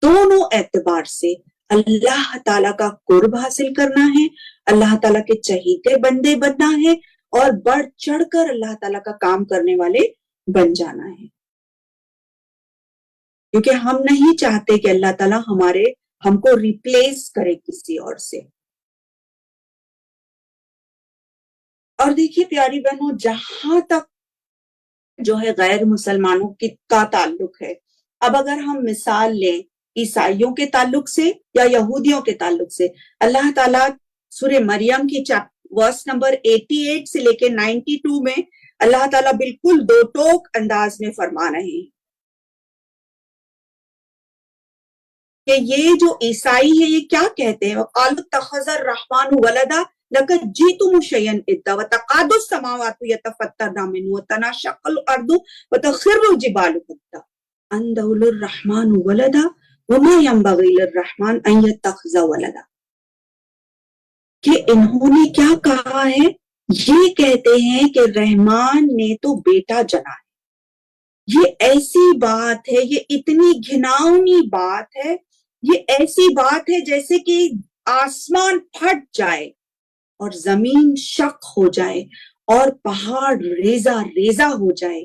دونوں اعتبار سے اللہ تعالیٰ کا قرب حاصل کرنا ہے، اللہ تعالیٰ کے چہیتے بندے بننا ہے، اور بڑھ چڑھ کر اللہ تعالیٰ کا کام کرنے والے بن جانا ہے. کیونکہ ہم نہیں چاہتے کہ اللہ تعالیٰ ہم کو ریپلیس کرے کسی اور سے. اور دیکھیے پیاری بہنوں، جہاں تک جو ہے غیر مسلمانوں کا تعلق ہے، اب اگر ہم مثال لیں عیسائیوں کے تعلق سے یا یہودیوں کے تعلق سے، اللہ تعالیٰ سورہ مریم کی ورس نمبر 88 سے لے کے 92 میں اللہ تعالیٰ بالکل دو ٹوک انداز میں فرما رہے ہیں کہ یہ جو عیسائی ہے یہ کیا کہتے ہیں، وَقَالُوا اتَّخَذَ الرَّحْمَنُ وَلَدًا لَقَدْ جِئْتُمْ شَيْئًا إِدًّا وَتَكَادُ السَّمَاوَاتُ يَتَفَطَّرْنَ مِنْهُ وَتَنشَقُّ الْأَرْضُ وَتَخِرُّ الْجِبَالُ هَدًّا أَن دَعَوْا لِلرَّحْمَنِ وَلَدًا وَمَا يَنبَغِي لِلرَّحْمَنِ أَن يَتَّخِذَ وَلَدًا. کہ انہوں نے کیا کہا ہے، یہ کہتے ہیں کہ رحمان نے تو بیٹا جنا ہے. یہ ایسی بات ہے، یہ اتنی گھناؤنی بات ہے، یہ ایسی بات ہے جیسے کہ آسمان پھٹ جائے اور زمین شق ہو جائے اور پہاڑ ریزہ ریزہ ہو جائے،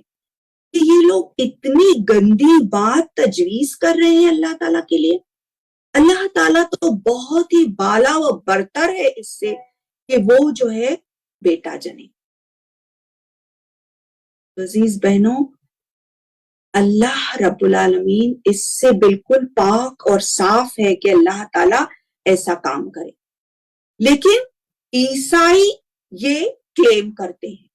کہ یہ لوگ اتنی گندی بات تجویز کر رہے ہیں اللہ تعالیٰ کے لیے. اللہ تعالیٰ تو بہت ہی بالا و برتر ہے اس سے کہ وہ جو ہے بیٹا جنے. عزیز بہنوں، اللہ رب العالمین اس سے بالکل پاک اور صاف ہے کہ اللہ تعالیٰ ایسا کام کرے. لیکن عیسائی یہ کلیم کرتے ہیں،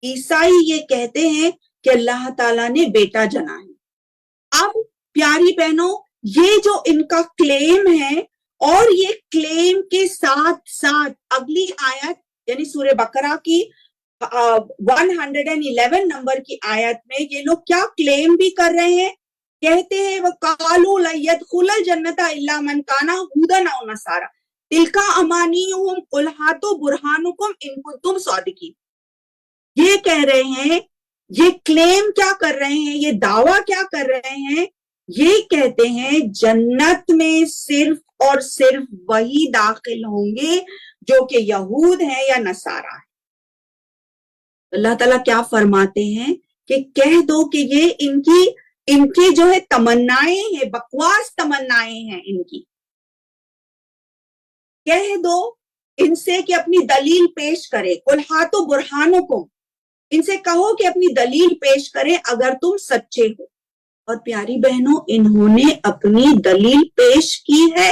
عیسائی یہ کہتے ہیں کہ اللہ تعالیٰ نے بیٹا جنا ہے. اب پیاری بہنوں، یہ جو ان کا کلیم ہے، اور یہ کلیم کے ساتھ ساتھ اگلی آیت یعنی سورہ بقرہ کی 111 نمبر کی آیت میں یہ لوگ کیا کلیم بھی کر رہے ہیں، کہتے ہیں وَقَالُوا لَن يَدْخُلَ الْجَنَّةَ إِلَّا مَنْ كَانَ هُودًا أَوْ نَصَارَىٰ تِلْكَ أَمَانِيُّهُمْ قُلْ هَاتُوا بُرْهَانَكُمْ إِن كُنتُمْ صَادِقِينَ. یہ کہہ رہے ہیں، یہ کلیم کیا کر رہے ہیں، یہ دعویٰ کیا کر رہے ہیں، یہ کہتے ہیں جنت میں صرف اور صرف وہی داخل ہوں گے جو کہ یہود ہیں یا نصارہ ہیں. اللہ تعالیٰ کیا فرماتے ہیں کہ کہہ دو کہ یہ ان کی جو ہے تمنائیں ہیں، بکواس تمنائیں ہیں ان کی. کہہ دو ان سے کہ اپنی دلیل پیش کرے، قُلْ ہاتوا برہانکم، ان سے کہو کہ اپنی دلیل پیش کریں اگر تم سچے ہو. اور پیاری بہنوں، انہوں نے اپنی دلیل پیش کی ہے.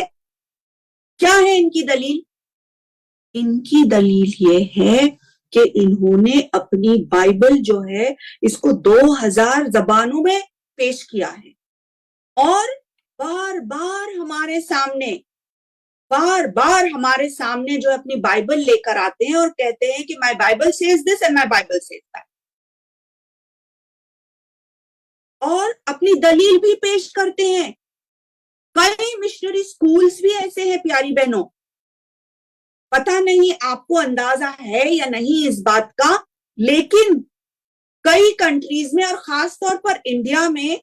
کیا ہے ان کی دلیل؟ ان کی دلیل یہ ہے کہ انہوں نے اپنی بائبل جو ہے اس کو 2000 زبانوں میں پیش کیا ہے، اور بار بار ہمارے سامنے بار بار ہمارے سامنے جو اپنی بائبل لے کر آتے ہیں اور کہتے ہیں کہ my Bible says this and my Bible says that. اور اپنی دلیل بھی پیش کرتے ہیں. کئی مشنری سکولز بھی ایسے ہیں پیاری بہنوں. پتہ نہیں آپ کو اندازہ ہے یا نہیں اس بات کا, لیکن کئی کنٹریز میں اور خاص طور پر انڈیا میں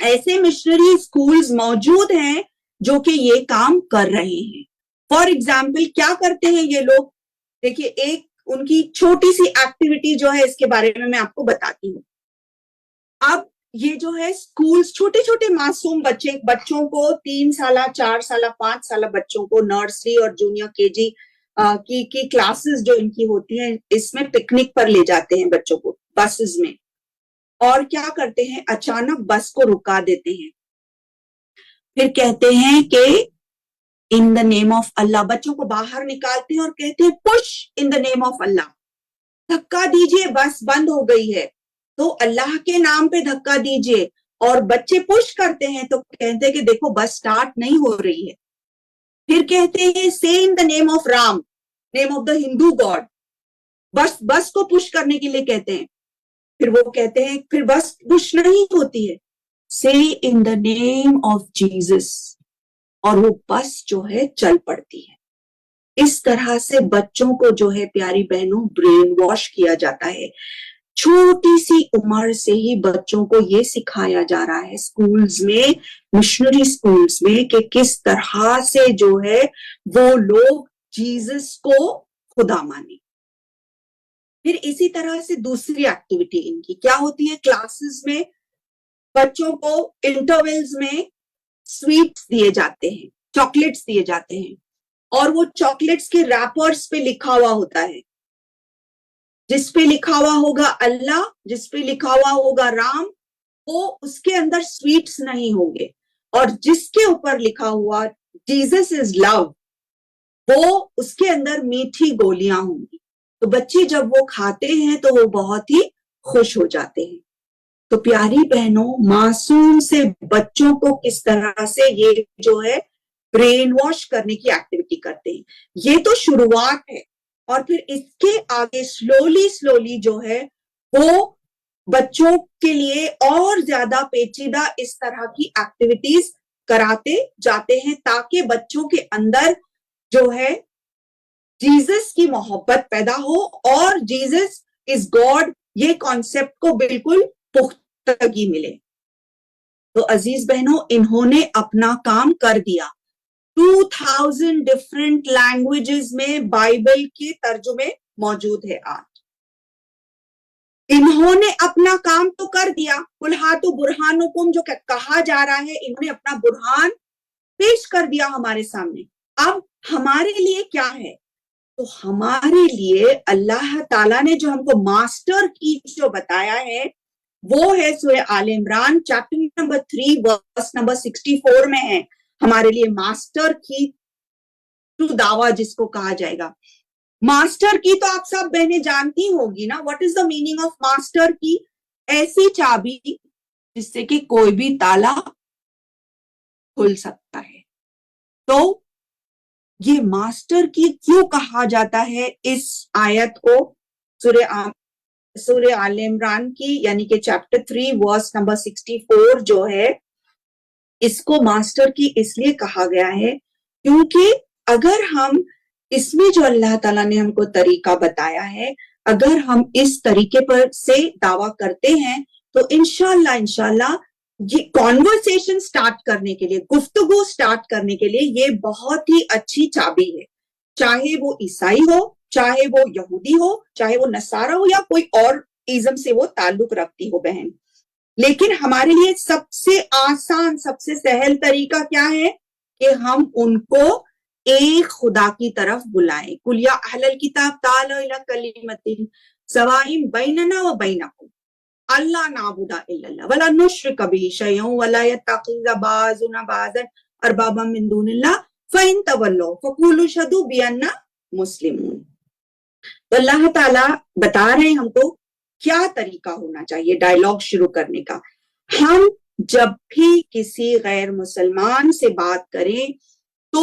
ایسے مشنری سکولز موجود ہیں جو کہ یہ کام کر رہے ہیں. فار ایگزامپل کیا کرتے ہیں یہ لوگ؟ دیکھیے, ایک ان کی چھوٹی سی ایکٹیویٹی جو ہے اس کے بارے میں آپ کو بتاتی ہوں. اب یہ جو ہے سکولز چھوٹے چھوٹے معصوم بچوں کو 3 سالہ 4 سالہ 5 سالہ بچوں کو نرسری اور جونیئر کے جی کی کلاسز جو ان کی ہوتی ہیں اس میں پکنک پر لے جاتے ہیں بچوں کو بسز میں. اور کیا کرتے ہیں, اچانک بس کو رکا دیتے ہیں, پھر کہتے ہیں کہ ان دا نیم آف اللہ, بچوں کو باہر نکالتے ہیں اور کہتے ہیں push in the name of اللہ, دھکا دیجئے, بس بند ہو گئی ہے تو اللہ کے نام پہ دھکا دیجئے. اور بچے پش کرتے ہیں تو کہتے ہیں کہ دیکھو بس سٹارٹ نہیں ہو رہی ہے. پھر کہتے ہیں say in the name of Ram, name of the Hindu God, بس کو پش کرنے کے لیے کہتے ہیں. پھر وہ کہتے ہیں پھر بس پش نہیں ہوتی ہے, say in the name of Jesus, اور وہ بس جو ہے چل پڑتی ہے. اس طرح سے بچوں کو جو ہے پیاری بہنوں برین واش کیا جاتا ہے. چھوٹی سی عمر سے ہی بچوں کو یہ سکھایا جا رہا ہے سکولز میں, مشنری سکولز میں, کہ کس طرح سے جو ہے وہ لوگ جیزس کو خدا مانے. پھر اسی طرح سے دوسری ایکٹیویٹی ان کی کیا ہوتی ہے, کلاسز میں بچوں کو انٹرولز میں سویٹس دیے جاتے ہیں, چاکلیٹس دیے جاتے ہیں, اور وہ چاکلیٹس کے ریپرز پہ لکھا ہوا ہوتا ہے, جس پہ لکھا ہوا ہوگا اللہ, جس پہ لکھا ہوا ہوگا رام, وہ اس کے اندر سویٹس نہیں ہوں گے, اور جس کے اوپر لکھا ہوا جیزس از لو, وہ اس کے اندر میٹھی گولیاں ہوں گی. تو بچے جب وہ کھاتے ہیں تو وہ بہت ہی خوش ہو جاتے ہیں. تو پیاری بہنوں, معصوم سے بچوں کو کس طرح سے یہ جو ہے برین واش کرنے کی ایکٹیویٹی کرتے ہیں, یہ تو شروعات ہے. اور پھر اس کے آگے سلولی جو ہے وہ بچوں کے لیے اور زیادہ پیچیدہ اس طرح کی ایکٹیویٹیز کراتے جاتے ہیں, تاکہ بچوں کے اندر جو ہے جیزس کی محبت پیدا ہو اور جیزس از گاڈ یہ کانسیپٹ کو بالکل پختگی ملے. تو عزیز بہنوں, انہوں نے اپنا کام کر دیا. 2000 ڈفرنٹ لینگویجز میں بائبل کے ترجمے موجود ہے آج. انہوں نے اپنا کام تو کر دیا, قل ہاتوا برہانکم جو کہا جا رہا ہے, انہوں نے اپنا برہان پیش کر دیا ہمارے سامنے. اب ہمارے لیے کیا ہے؟ تو ہمارے لیے اللہ تعالیٰ نے جو ہم کو ماسٹر کی جو بتایا ہے وہ ہے سورہ آل عمران چیپٹر نمبر 3 ورس نمبر 64 میں ہے. ہمارے لیے ماسٹر کی ٹو دعویٰ جس کو کہا جائے گا. ماسٹر کی تو آپ سب بہنیں جانتی ہوگی نا, what is the meaning of master کی؟ ایسی چابی جس سے کہ کوئی بھی تالا کھل سکتا ہے. تو یہ ماسٹر کی کیوں کہا جاتا ہے اس آیت کو سورہ آل عمران کی, یعنی کہ چیپٹر 3 ورس نمبر 64 جو ہے, اس کو ماسٹر کی اس لیے کہا گیا ہے کیونکہ اگر ہم اس میں جو اللہ تعالیٰ نے ہم کو طریقہ بتایا ہے, اگر ہم اس طریقے پر سے دعویٰ کرتے ہیں تو انشاءاللہ یہ کانورسیشن سٹارٹ کرنے کے لیے, گفتگو سٹارٹ کرنے کے لیے یہ بہت ہی اچھی چابی ہے. چاہے وہ عیسائی ہو, چاہے وہ یہودی ہو, چاہے وہ نصارہ ہو, یا کوئی اور ایزم سے وہ تعلق رکھتی ہو بہن. لیکن ہمارے لیے سب سے آسان, سب سے سہل طریقہ کیا ہے کہ ہم ان کو ایک خدا کی طرف بلائیں. قل یا اہل الکتاب تعالوا الی کلمۃ سواء بیننا و بینکم اللہ نعبد الا اللہ ولا نشرک بہ شیئا ولا یتخذ بعضنا بعضا اربابا من دون اللہ فإن تولوا فقولوا اشہدوا بأننا مسلمون. تو اللہ تعالیٰ بتا رہے ہیں ہم کو کیا طریقہ ہونا چاہیے ڈائلاگ شروع کرنے کا. ہم جب بھی کسی غیر مسلمان سے بات کریں تو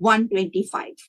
125।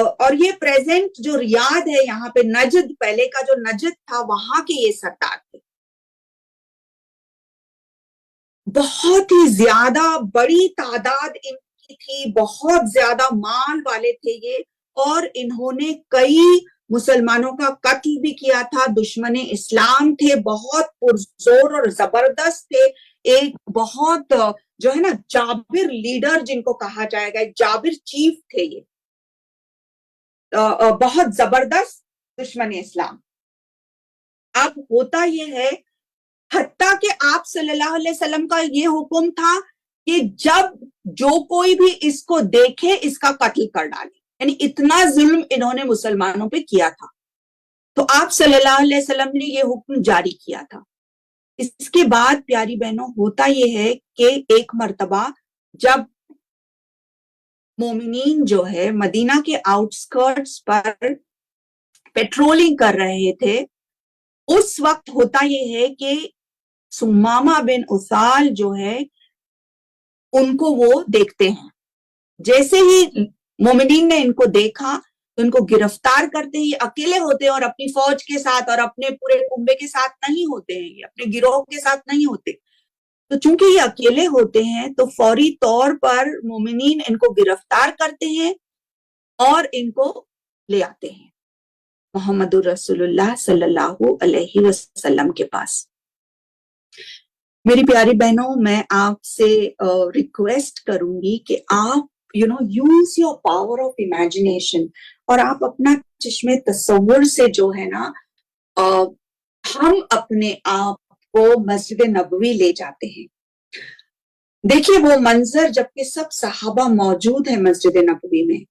اور یہ پریزنٹ جو ریاض ہے یہاں پہ نجد، پہلے کا جو نجد تھا وہاں کے یہ سردار تھے. بہت ہی زیادہ بڑی تعداد ان کی تھی، بہت زیادہ مال والے تھے یہ، اور انہوں نے کئی مسلمانوں کا قتل بھی کیا تھا. دشمن اسلام تھے، بہت پرزور اور زبردست تھے. ایک بہت جو ہے نا جابر لیڈر جن کو کہا جائے گا، ایک جابر چیف تھے یہ، بہت زبردست دشمن اسلام. اب ہوتا یہ ہے، حتیٰ کہ آپ صلی اللہ علیہ وسلم کا یہ حکم تھا کہ جب جو کوئی بھی اس کو دیکھے اس کا قتل کر ڈالے، یعنی اتنا ظلم انہوں نے مسلمانوں پہ کیا تھا. تو آپ صلی اللہ علیہ وسلم نے یہ حکم جاری کیا تھا. اس کے بعد پیاری بہنوں ہوتا یہ ہے کہ ایک مرتبہ جب مومنین جو ہے مدینہ کے آؤٹ سکرٹس پر پیٹرولنگ کر رہے تھے، اس وقت ہوتا یہ ہے کہ سمامہ بن اسال جو ہے ان کو وہ دیکھتے ہیں. جیسے ہی مومنین نے ان کو دیکھا تو ان کو گرفتار کرتے ہی، اکیلے ہوتے ہیں اور اپنی فوج کے ساتھ اور اپنے پورے کنبے کے ساتھ نہیں ہوتے ہیں، اپنے گروہ کے ساتھ نہیں ہوتے. تو چونکہ یہ اکیلے ہوتے ہیں تو فوری طور پر مومنین ان کو گرفتار کرتے ہیں اور ان کو لے آتے ہیں محمد رسول اللہ صلی اللہ علیہ وسلم کے پاس. میری پیاری بہنوں، میں آپ سے ریکویسٹ کروں گی کہ آپ use your power of imagination, اور آپ اپنا چشم تصور سے جو ہے نا ہم اپنے آپ کو مسجد نبوی لے جاتے ہیں. دیکھیے وہ منظر جبکہ سب صحابہ موجود ہیں مسجد نبوی میں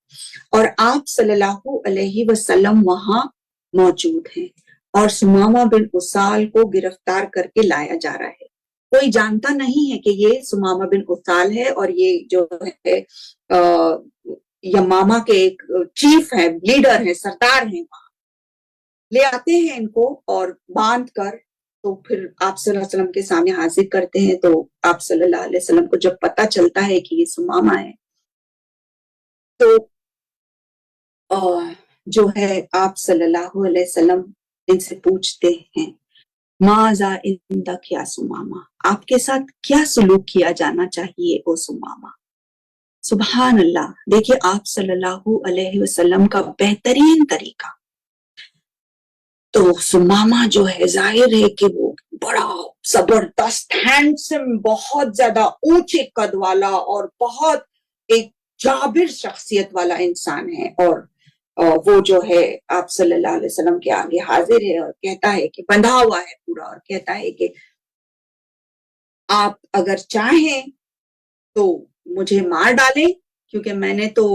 اور آپ صلی اللہ علیہ وسلم وہاں موجود ہیں، اور سمامہ بن اسال کو گرفتار کر کے لایا جا رہا ہے. کوئی جانتا نہیں ہے کہ یہ سمامہ بن اسال ہے، اور یہ جو ہے یمامہ کے ایک چیف ہے، لیڈر ہے، سردار ہیں. وہاں لے آتے ہیں ان کو اور باندھ کر تو پھر آپ صلی اللہ علیہ وسلم کے سامنے حاضر کرتے ہیں. تو آپ صلی اللہ علیہ وسلم کو جب پتہ چلتا ہے کہ یہ سمامہ ہے تو جو ہے آپ صلی اللہ علیہ وسلم ان سے پوچھتے ہیں ماذا عندک یا سمامہ، آپ کے ساتھ کیا سلوک کیا جانا چاہیے او سمامہ. سبحان اللہ. دیکھیے آپ صلی اللہ علیہ وسلم کا بہترین طریقہ. تو سمامہ جو ہے ظاہر ہے کہ وہ بڑا زبردست ہینڈسم، بہت زیادہ اونچے قد والا اور بہت ایک جابر شخصیت والا انسان ہے، اور وہ جو ہے آپ صلی اللہ علیہ وسلم کے آگے حاضر ہے اور کہتا ہے کہ بندھا ہوا ہے پورا، اور کہتا ہے کہ آپ اگر چاہیں تو مجھے مار ڈالیں کیونکہ میں نے تو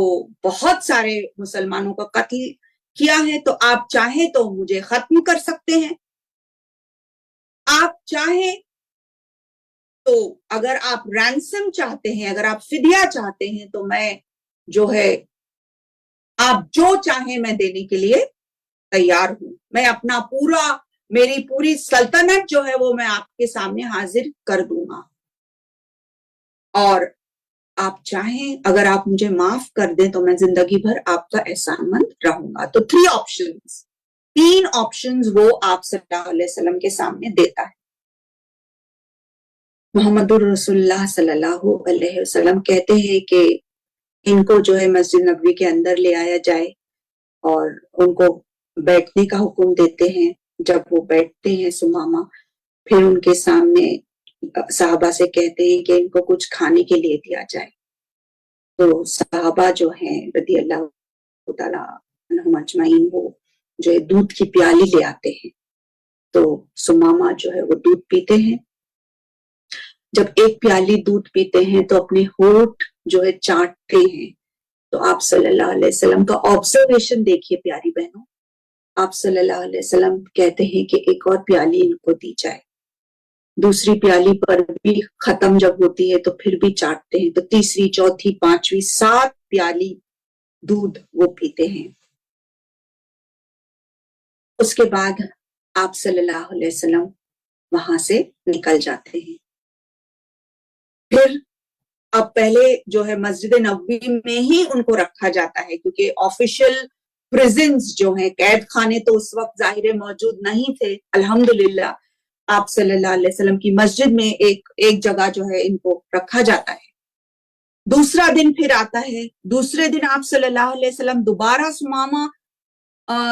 بہت سارے مسلمانوں کا قتل کیا ہے، تو آپ چاہیں تو مجھے ختم کر سکتے ہیں. آپ چاہیں تو اگر آپ رینسم چاہتے ہیں، اگر آپ فدیہ چاہتے ہیں تو میں جو ہے آپ جو چاہیں میں دینے کے لیے تیار ہوں. میں اپنا میری پوری سلطنت جو ہے وہ میں آپ کے سامنے حاضر کر دوں گا، اور آپ چاہیں اگر آپ مجھے معاف کر دیں تو میں زندگی بھر آپ کا احسان مند رہوں گا. تو تین آپشنز وہ آپ صلی اللہ علیہ وسلم کے سامنے دیتا ہے. محمد الرسول اللہ صلی اللہ علیہ وسلم کہتے ہیں کہ ان کو جو ہے مسجد نبوی کے اندر لے آیا جائے اور ان کو بیٹھنے کا حکم دیتے ہیں. جب وہ بیٹھتے ہیں سمامہ، پھر ان کے سامنے صحابہ سے کہتے ہیں کہ ان کو کچھ کھانے کے لیے دیا جائے. تو صحابہ جو ہیں رضی اللہ تعالیٰ عنہم اجمعین وہ جو ہے دودھ کی پیالی لے آتے ہیں. تو سمامہ جو ہے وہ دودھ پیتے ہیں. جب ایک پیالی دودھ پیتے ہیں تو اپنے ہونٹ جو ہے چاٹتے ہیں. تو آپ صلی اللہ علیہ وسلم کا آبزرویشن دیکھیے پیاری بہنوں. آپ صلی اللہ علیہ وسلم کہتے ہیں کہ ایک اور پیالی ان کو دی جائے. دوسری پیالی پر بھی ختم جب ہوتی ہے تو پھر بھی چاٹتے ہیں. تو تیسری، چوتھی، پانچویں، 7 پیالی دودھ وہ پیتے ہیں. اس کے بعد آپ صلی اللہ علیہ وسلم وہاں سے نکل جاتے ہیں. پھر اب پہلے جو ہے مسجد نبوی میں ہی ان کو رکھا جاتا ہے کیونکہ آفیشل پریزنس جو ہیں قید خانے تو اس وقت ظاہر موجود نہیں تھے. الحمدللہ آپ صلی اللہ علیہ وسلم کی مسجد میں ایک جگہ جو ہے ان کو رکھا جاتا ہے. دوسرا دن پھر آتا ہے, دوسرے دن آپ صلی اللہ علیہ وسلم دوبارہ سمامہ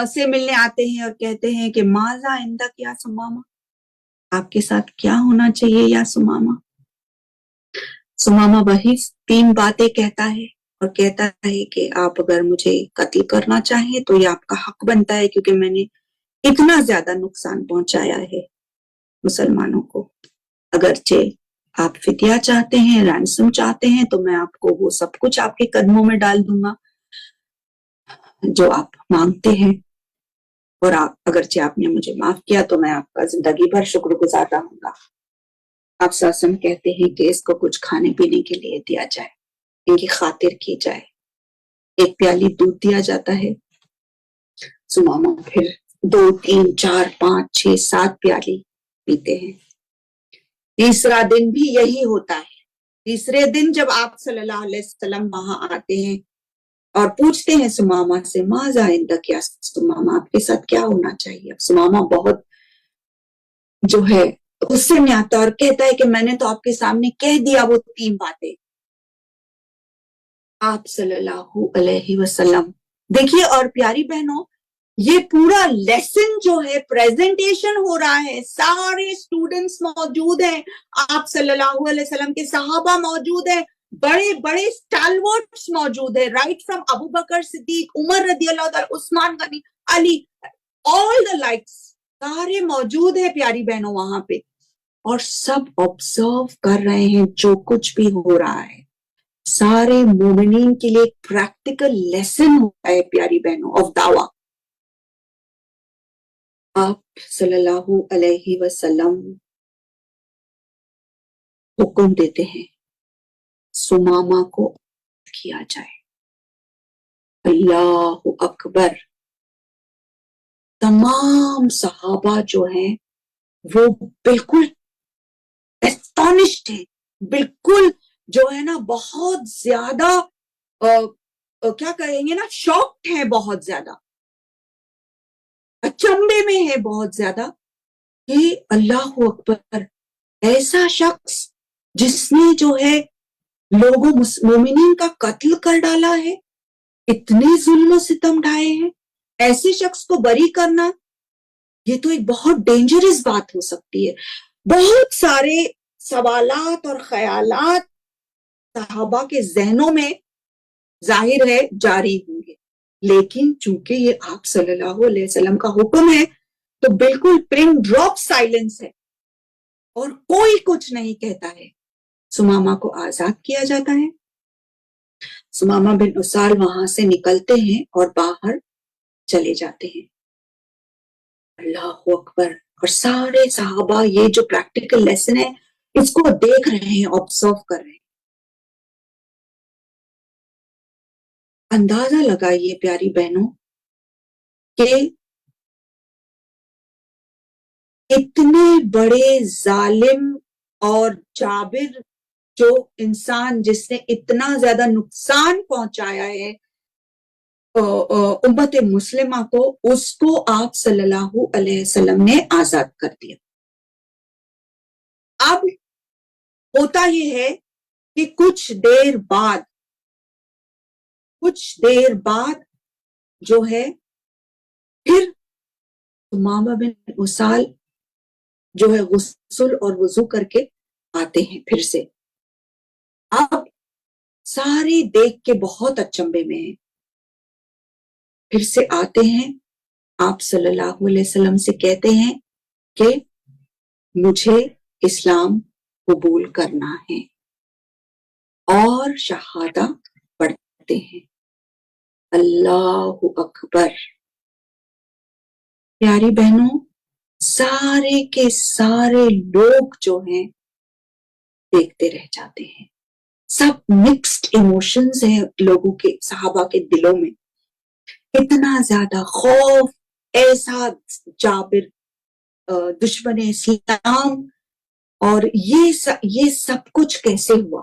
سے ملنے آتے ہیں اور کہتے ہیں کہ ماذا عندک یا سمامہ, آپ کے ساتھ کیا ہونا چاہیے یا سمامہ. سمامہ وہی 3 باتیں کہتا ہے اور کہتا ہے کہ آپ اگر مجھے قتل کرنا چاہیں تو یہ آپ کا حق بنتا ہے کیونکہ میں نے اتنا زیادہ نقصان پہنچایا ہے مسلمانوں کو. اگرچہ آپ فدیہ چاہتے ہیں, رینسم چاہتے ہیں تو میں آپ کو وہ سب کچھ آپ کے قدموں میں ڈال دوں گا جو آپ مانگتے ہیں, اور اگرچہ آپ نے مجھے معاف کیا تو میں آپ کا زندگی بھر شکر گزار رہوں گا. آپ ساسم کہتے ہیں کہ اس کو کچھ کھانے پینے کے لیے دیا جائے, ان کی خاطر کی جائے. 1 پیالی دودھ دیا جاتا ہے. سمامہ پھر 2 3 4 5 6 7 پیالی پیتے ہیں. تیسرا دن بھی یہی ہوتا ہے. تیسرے دن جب آپ صلی اللہ علیہ وسلم وہاں آتے ہیں اور پوچھتے ہیں سمامہ سے ماذا عندک یا سمامہ, آپ کے ساتھ کیا ہونا چاہیے. سمامہ بہت جو ہے غصے میں آتا اور کہتا ہے کہ میں نے تو آپ کے سامنے کہہ دیا وہ 3 باتیں. آپ صلی اللہ علیہ وسلم دیکھیے, اور پیاری بہنوں یہ پورا لیسن جو ہے پریزنٹیشن ہو رہا ہے, سارے اسٹوڈنٹس موجود ہیں, آپ صلی اللہ علیہ وسلم کے صحابہ موجود ہیں, بڑے بڑے اسٹالورٹس موجود ہیں, رائٹ فرام ابو بکر صدیق, عمر رضی اللہ تعالی, عثمان غنی, علی, آل دا لائکس سارے موجود ہیں پیاری بہنوں وہاں پہ, اور سب آبزرو کر رہے ہیں جو کچھ بھی ہو رہا ہے. سارے مومنین کے لیے پریکٹیکل لیسن ہوتا ہے پیاری بہنوں آف دعویٰ. آپ صلی اللہ علیہ وسلم حکم دیتے ہیں سمامہ کو کیا جائے. اللہ اکبر. تمام صحابہ جو ہیں وہ بالکل اسٹانشڈ ہیں, بالکل جو ہے نا بہت زیادہ کیا کہیں گے نا, شاکڈ ہیں, بہت زیادہ اچنبے میں ہے بہت زیادہ کہ اللہ اکبر, ایسا شخص جس نے جو ہے لوگوں مومنین کا قتل کر ڈالا ہے, اتنے ظلم و ستم ڈھائے ہیں, ایسے شخص کو بری کرنا یہ تو ایک بہت ڈینجرس بات ہو سکتی ہے. بہت سارے سوالات اور خیالات صحابہ کے ذہنوں میں ظاہر ہے جاری ہوں گے, لیکن چونکہ یہ آپ صلی اللہ علیہ وسلم کا حکم ہے تو بالکل پن ڈراپ سائلنس ہے اور کوئی کچھ نہیں کہتا ہے. سمامہ کو آزاد کیا جاتا ہے. سمامہ بن اسال وہاں سے نکلتے ہیں اور باہر چلے جاتے ہیں. اللہ اکبر. اور سارے صحابہ یہ جو پریکٹیکل لیسن ہے اس کو دیکھ رہے ہیں, آبزرو کر رہے ہیں. اندازہ لگائیے پیاری بہنوں کہ اتنے بڑے ظالم اور جابر جو انسان جس نے اتنا زیادہ نقصان پہنچایا ہے امت مسلمہ کو, اس کو آپ صلی اللہ علیہ وسلم نے آزاد کر دیا. اب ہوتا یہ ہے کہ کچھ دیر بعد جو ہے پھر سمامہ بن اسال جو ہے غسل اور وضو کر کے آتے ہیں پھر سے. اب سارے دیکھ کے بہت اچنبے میں ہیں. پھر سے آتے ہیں, آپ صلی اللہ علیہ وسلم سے کہتے ہیں کہ مجھے اسلام قبول کرنا ہے, اور شہادہ پڑھتے ہیں. اللہ اکبر. پیاری بہنوں سارے کے سارے لوگ جو ہیں دیکھتے رہ جاتے ہیں. سب مکسڈ ایموشنز ہیں لوگوں کے, صحابہ کے دلوں میں. اتنا زیادہ خوف, ایسا جابر دشمن اسلام, اور یہ سب کچھ کیسے ہوا.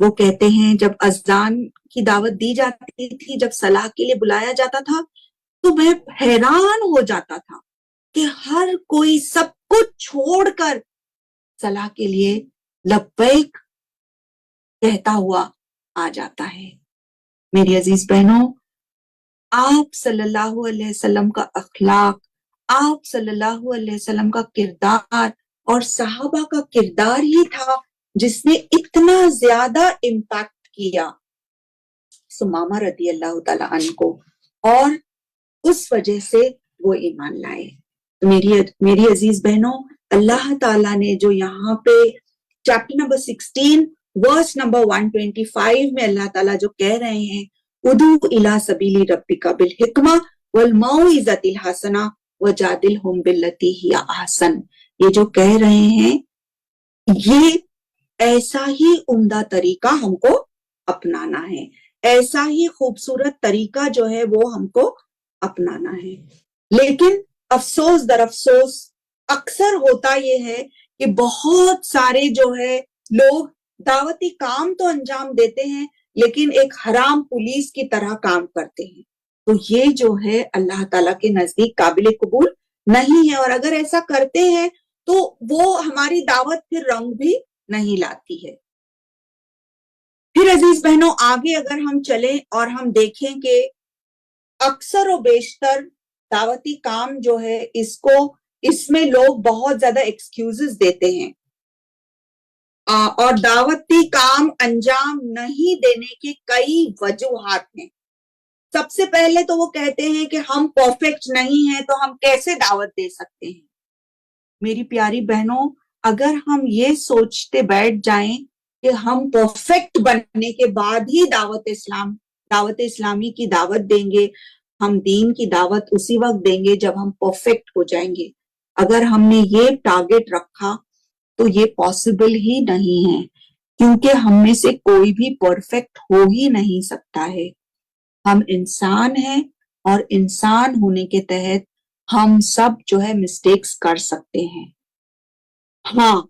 وہ کہتے ہیں جب اذان کی دعوت دی جاتی تھی, جب صلاح کے لیے بلایا جاتا تھا, تو میں حیران ہو جاتا تھا کہ ہر کوئی سب کچھ چھوڑ کر صلاح کے لیے لبیک کہتا ہوا آ جاتا ہے. میری عزیز بہنوں, آپ صلی اللہ علیہ وسلم کا اخلاق, آپ صلی اللہ علیہ وسلم کا کردار اور صحابہ کا کردار ہی تھا جس نے اتنا زیادہ امپیکٹ کیا سمامہ رضی اللہ تعالیٰ عنہ کو, اور اس وجہ سے وہ ایمان لائے. میری عزیز بہنوں, اللہ تعالیٰ نے جو یہاں پہ چیپٹر نمبر 16 ورس نمبر 125 میں اللہ تعالیٰ جو کہہ رہے ہیں, ادعو الی سبیل ربک بالحکمہ والموعظۃ الحسنہ وجادلہم باللتی ہی احسن, یہ جو کہہ رہے ہیں یہ ایسا ہی عمدہ طریقہ ہم کو اپنانا ہے, ایسا ہی خوبصورت طریقہ جو ہے وہ ہم کو اپنانا ہے. لیکن افسوس در افسوس اکثر ہوتا یہ ہے کہ بہت سارے جو ہے لوگ دعوتی کام تو انجام دیتے ہیں لیکن ایک حرام پولیس کی طرح کام کرتے ہیں. تو یہ جو ہے اللہ تعالیٰ کے نزدیک قابل قبول نہیں ہے, اور اگر ایسا کرتے ہیں تو وہ ہماری دعوت پھر رنگ بھی نہیں لاتی ہے. پھر عزیز بہنوں آگے اگر ہم چلیں اور ہم دیکھیں کہ اکثر و بیشتر دعوتی کام جو ہے اس میں لوگ بہت زیادہ ایکسکیوزز دیتے ہیں, اور دعوتی کام انجام نہیں دینے کے کئی وجوہات ہیں. سب سے پہلے تو وہ کہتے ہیں کہ ہم پرفیکٹ نہیں ہیں تو ہم کیسے دعوت دے سکتے ہیں. میری پیاری بہنوں, اگر ہم یہ سوچتے بیٹھ جائیں کہ ہم پرفیکٹ بننے کے بعد ہی دعوت اسلامی کی دعوت دیں گے, ہم دین کی دعوت اسی وقت دیں گے جب ہم پرفیکٹ ہو جائیں گے, اگر ہم نے یہ ٹارگٹ رکھا تو یہ پاسبل ہی نہیں ہے, کیونکہ ہم میں سے کوئی بھی پرفیکٹ ہو ہی نہیں سکتا ہے. ہم انسان ہیں اور انسان ہونے کے تحت ہم سب جو ہے مسٹیکس کر سکتے ہیں. ہاں,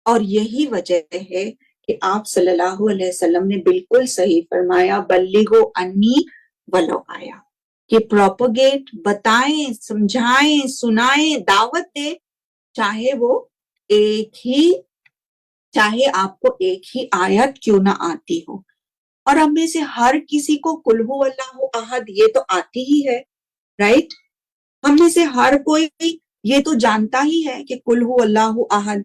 اور یہی وجہ ہے کہ آپ صلی اللہ علیہ وسلم نے بالکل صحیح فرمایا, بلغوا انی ولو آیا, کہ پروپگیٹ, بتائیں, سمجھائیں, سنائیں, دعوت دیں, چاہے آپ کو ایک ہی آیت کیوں نہ آتی ہو. اور ہم میں سے ہر کسی کو قل ہو اللہ احد یہ تو آتی ہی ہے, رائٹ؟ ہم میں سے ہر کوئی یہ تو جانتا ہی ہے کہ قل ہو اللہ احد.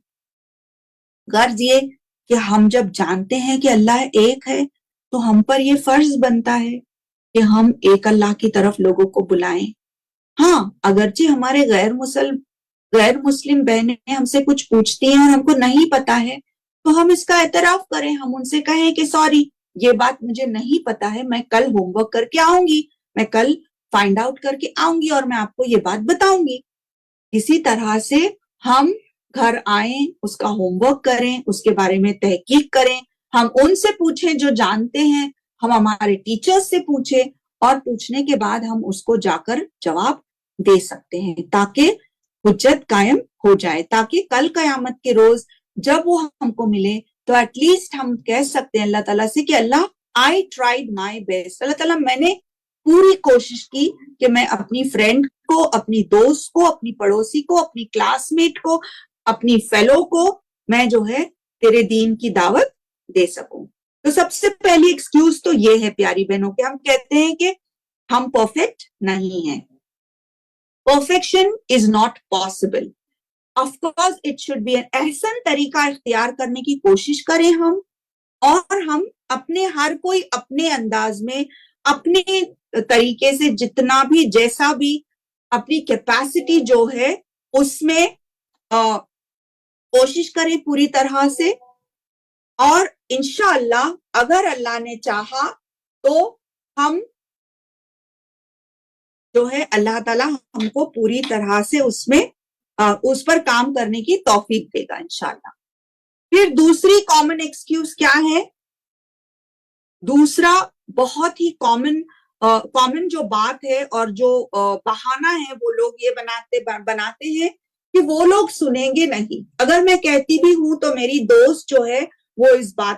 غرض یہ کہ ہم جب جانتے ہیں کہ اللہ ایک ہے تو ہم پر یہ فرض بنتا ہے کہ ہم ایک اللہ کی طرف لوگوں کو بلائیں. ہاں, اگرچہ ہمارے غیر مسلم بہنیں ہم سے کچھ پوچھتی ہیں اور ہم کو نہیں پتا ہے تو ہم اس کا اعتراف کریں, ہم ان سے کہیں کہ سوری یہ بات مجھے نہیں پتا ہے, میں کل ہوم ورک کر کے آؤں گی, میں کل فائنڈ آؤٹ کر کے آؤں گی اور میں آپ کو یہ بات بتاؤں گی. اسی طرح سے ہم گھر آئیں, اس کا ہوم ورک کریں, اس کے بارے میں تحقیق کریں, ہم ان سے پوچھیں جو جانتے ہیں, ہم ہمارے ٹیچر سے پوچھیں, اور پوچھنے کے بعد ہم اس کو جا کر جواب دے سکتے ہیں تاکہ حجت قائم ہو جائے, تاکہ کل قیامت کے روز جب وہ ہم کو ملے تو ایٹ لیسٹ ہم کہہ سکتے ہیں اللہ تعالیٰ سے کہ اللہ I tried my best, اللہ تعالیٰ میں نے پوری کوشش کی کہ میں اپنی فرینڈ کو, اپنی دوست کو, اپنی پڑوسی کو, اپنی کلاس میٹ کو, اپنی فیلو کو میں جو ہے تیرے دین کی دعوت دے سکوں. تو سب سے پہلی ایکسکیوز تو یہ ہے پیاری بہنوں کہ ہم کہتے ہیں کہ ہم پرفیکٹ نہیں ہیں. Perfection is not possible. Of course it should be احسن طریقہ اختیار کرنے کی کوشش کریں ہم, اور ہم اپنے ہر کوئی اپنے انداز میں اپنے طریقے سے جتنا بھی جیسا بھی اپنی کیپیسٹی جو ہے اس میں کوشش کریں پوری طرح سے, اور انشاءاللہ اگر اللہ نے چاہا تو ہم جو ہے اللہ تعالیٰ ہم کو پوری طرح سے اس پر کام کرنے کی توفیق دے گا انشاءاللہ. پھر دوسری کامن ایکسکیوز کیا ہے؟ دوسرا بہت ہی کامن جو بات ہے اور جو بہانہ ہے وہ لوگ یہ بناتے ہیں کہ وہ لوگ سنیں گے نہیں. اگر میں کہتی بھی ہوں تو میری دوست جو ہے وہ اس بات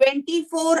24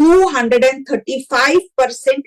235%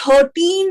13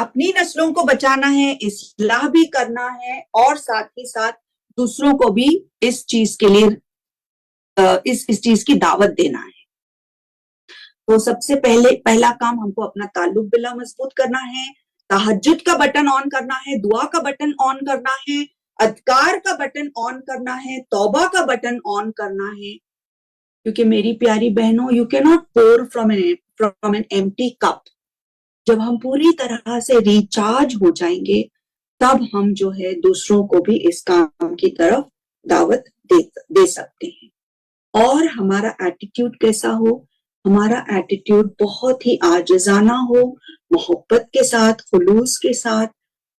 اپنی نسلوں کو بچانا ہے, اصلاح بھی کرنا ہے, اور ساتھ ہی ساتھ دوسروں کو بھی اس چیز کے لیے اس چیز کی دعوت دینا ہے. تو سب سے پہلا کام ہم کو اپنا تعلق باللہ مضبوط کرنا ہے, تہجد کا بٹن آن کرنا ہے, دعا کا بٹن آن کرنا ہے, اذکار کا بٹن آن کرنا ہے, توبہ کا بٹن آن کرنا ہے. کیونکہ میری پیاری بہنوں, یو کی ناٹ پور فرام این ایمٹی کپ. جب ہم پوری طرح سے ریچارج ہو جائیں گے تب ہم جو ہے دوسروں کو بھی اس کام کی طرف دعوت دے سکتے ہیں. اور ہمارا ایٹیٹیوڈ کیسا ہو؟ ہمارا ایٹیٹیوڈ بہت ہی عاجزانہ ہو, محبت کے ساتھ, خلوص کے ساتھ,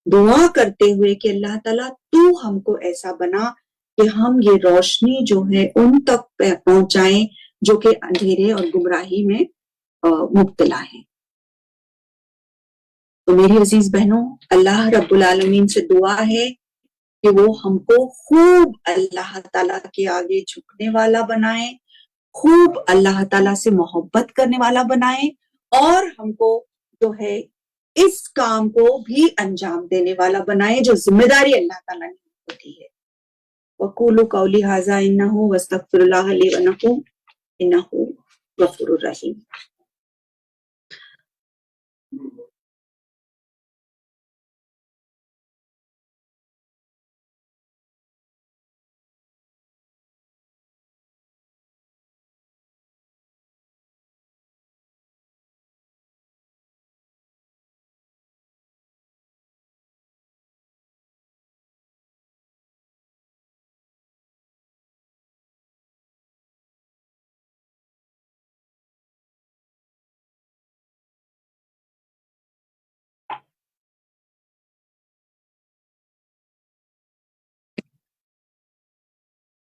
دعا کرتے ہوئے کہ اللہ تعالیٰ تو ہم کو ایسا بنا کہ ہم یہ روشنی جو ہے ان تک پہنچائیں جو کہ اندھیرے اور گمراہی میں مبتلا ہیں. تو میری عزیز بہنوں, اللہ رب العالمین سے دعا ہے کہ وہ ہم کو خوب اللہ تعالیٰ کے آگے جھکنے والا بنائے, خوب اللہ تعالیٰ سے محبت کرنے والا بنائے, اور ہم کو جو ہے اس کام کو بھی انجام دینے والا بنائے جو ذمہ داری اللہ تعالیٰ نے ہم کو دی ہے. وَقُولُوا قَوْلِي هَٰذَا إِنَّهُ وَاسْتَغْفِرُوا اللَّهَ لِي وَلَكُمْ إِنَّهُ غَفُورٌ رَّحِيمٌ.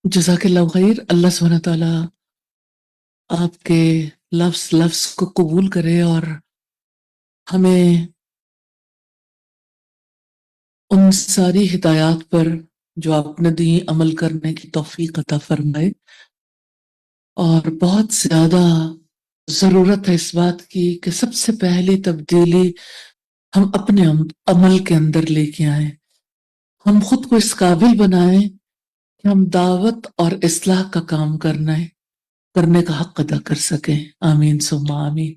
جزاک اللہ خیر. اللہ سبحانہ تعالیٰ آپ کے لفظ کو قبول کرے اور ہمیں ان ساری ہدایات پر جو آپ نے دی عمل کرنے کی توفیق عطا فرمائے. اور بہت زیادہ ضرورت ہے اس بات کی کہ سب سے پہلی تبدیلی ہم اپنے عمل کے اندر لے کے آئیں. ہم خود کو اس قابل بنائیں کہ ہم دعوت اور اصلاح کا کام کرنے کا حق ادا کر سکیں. آمین ثم آمین.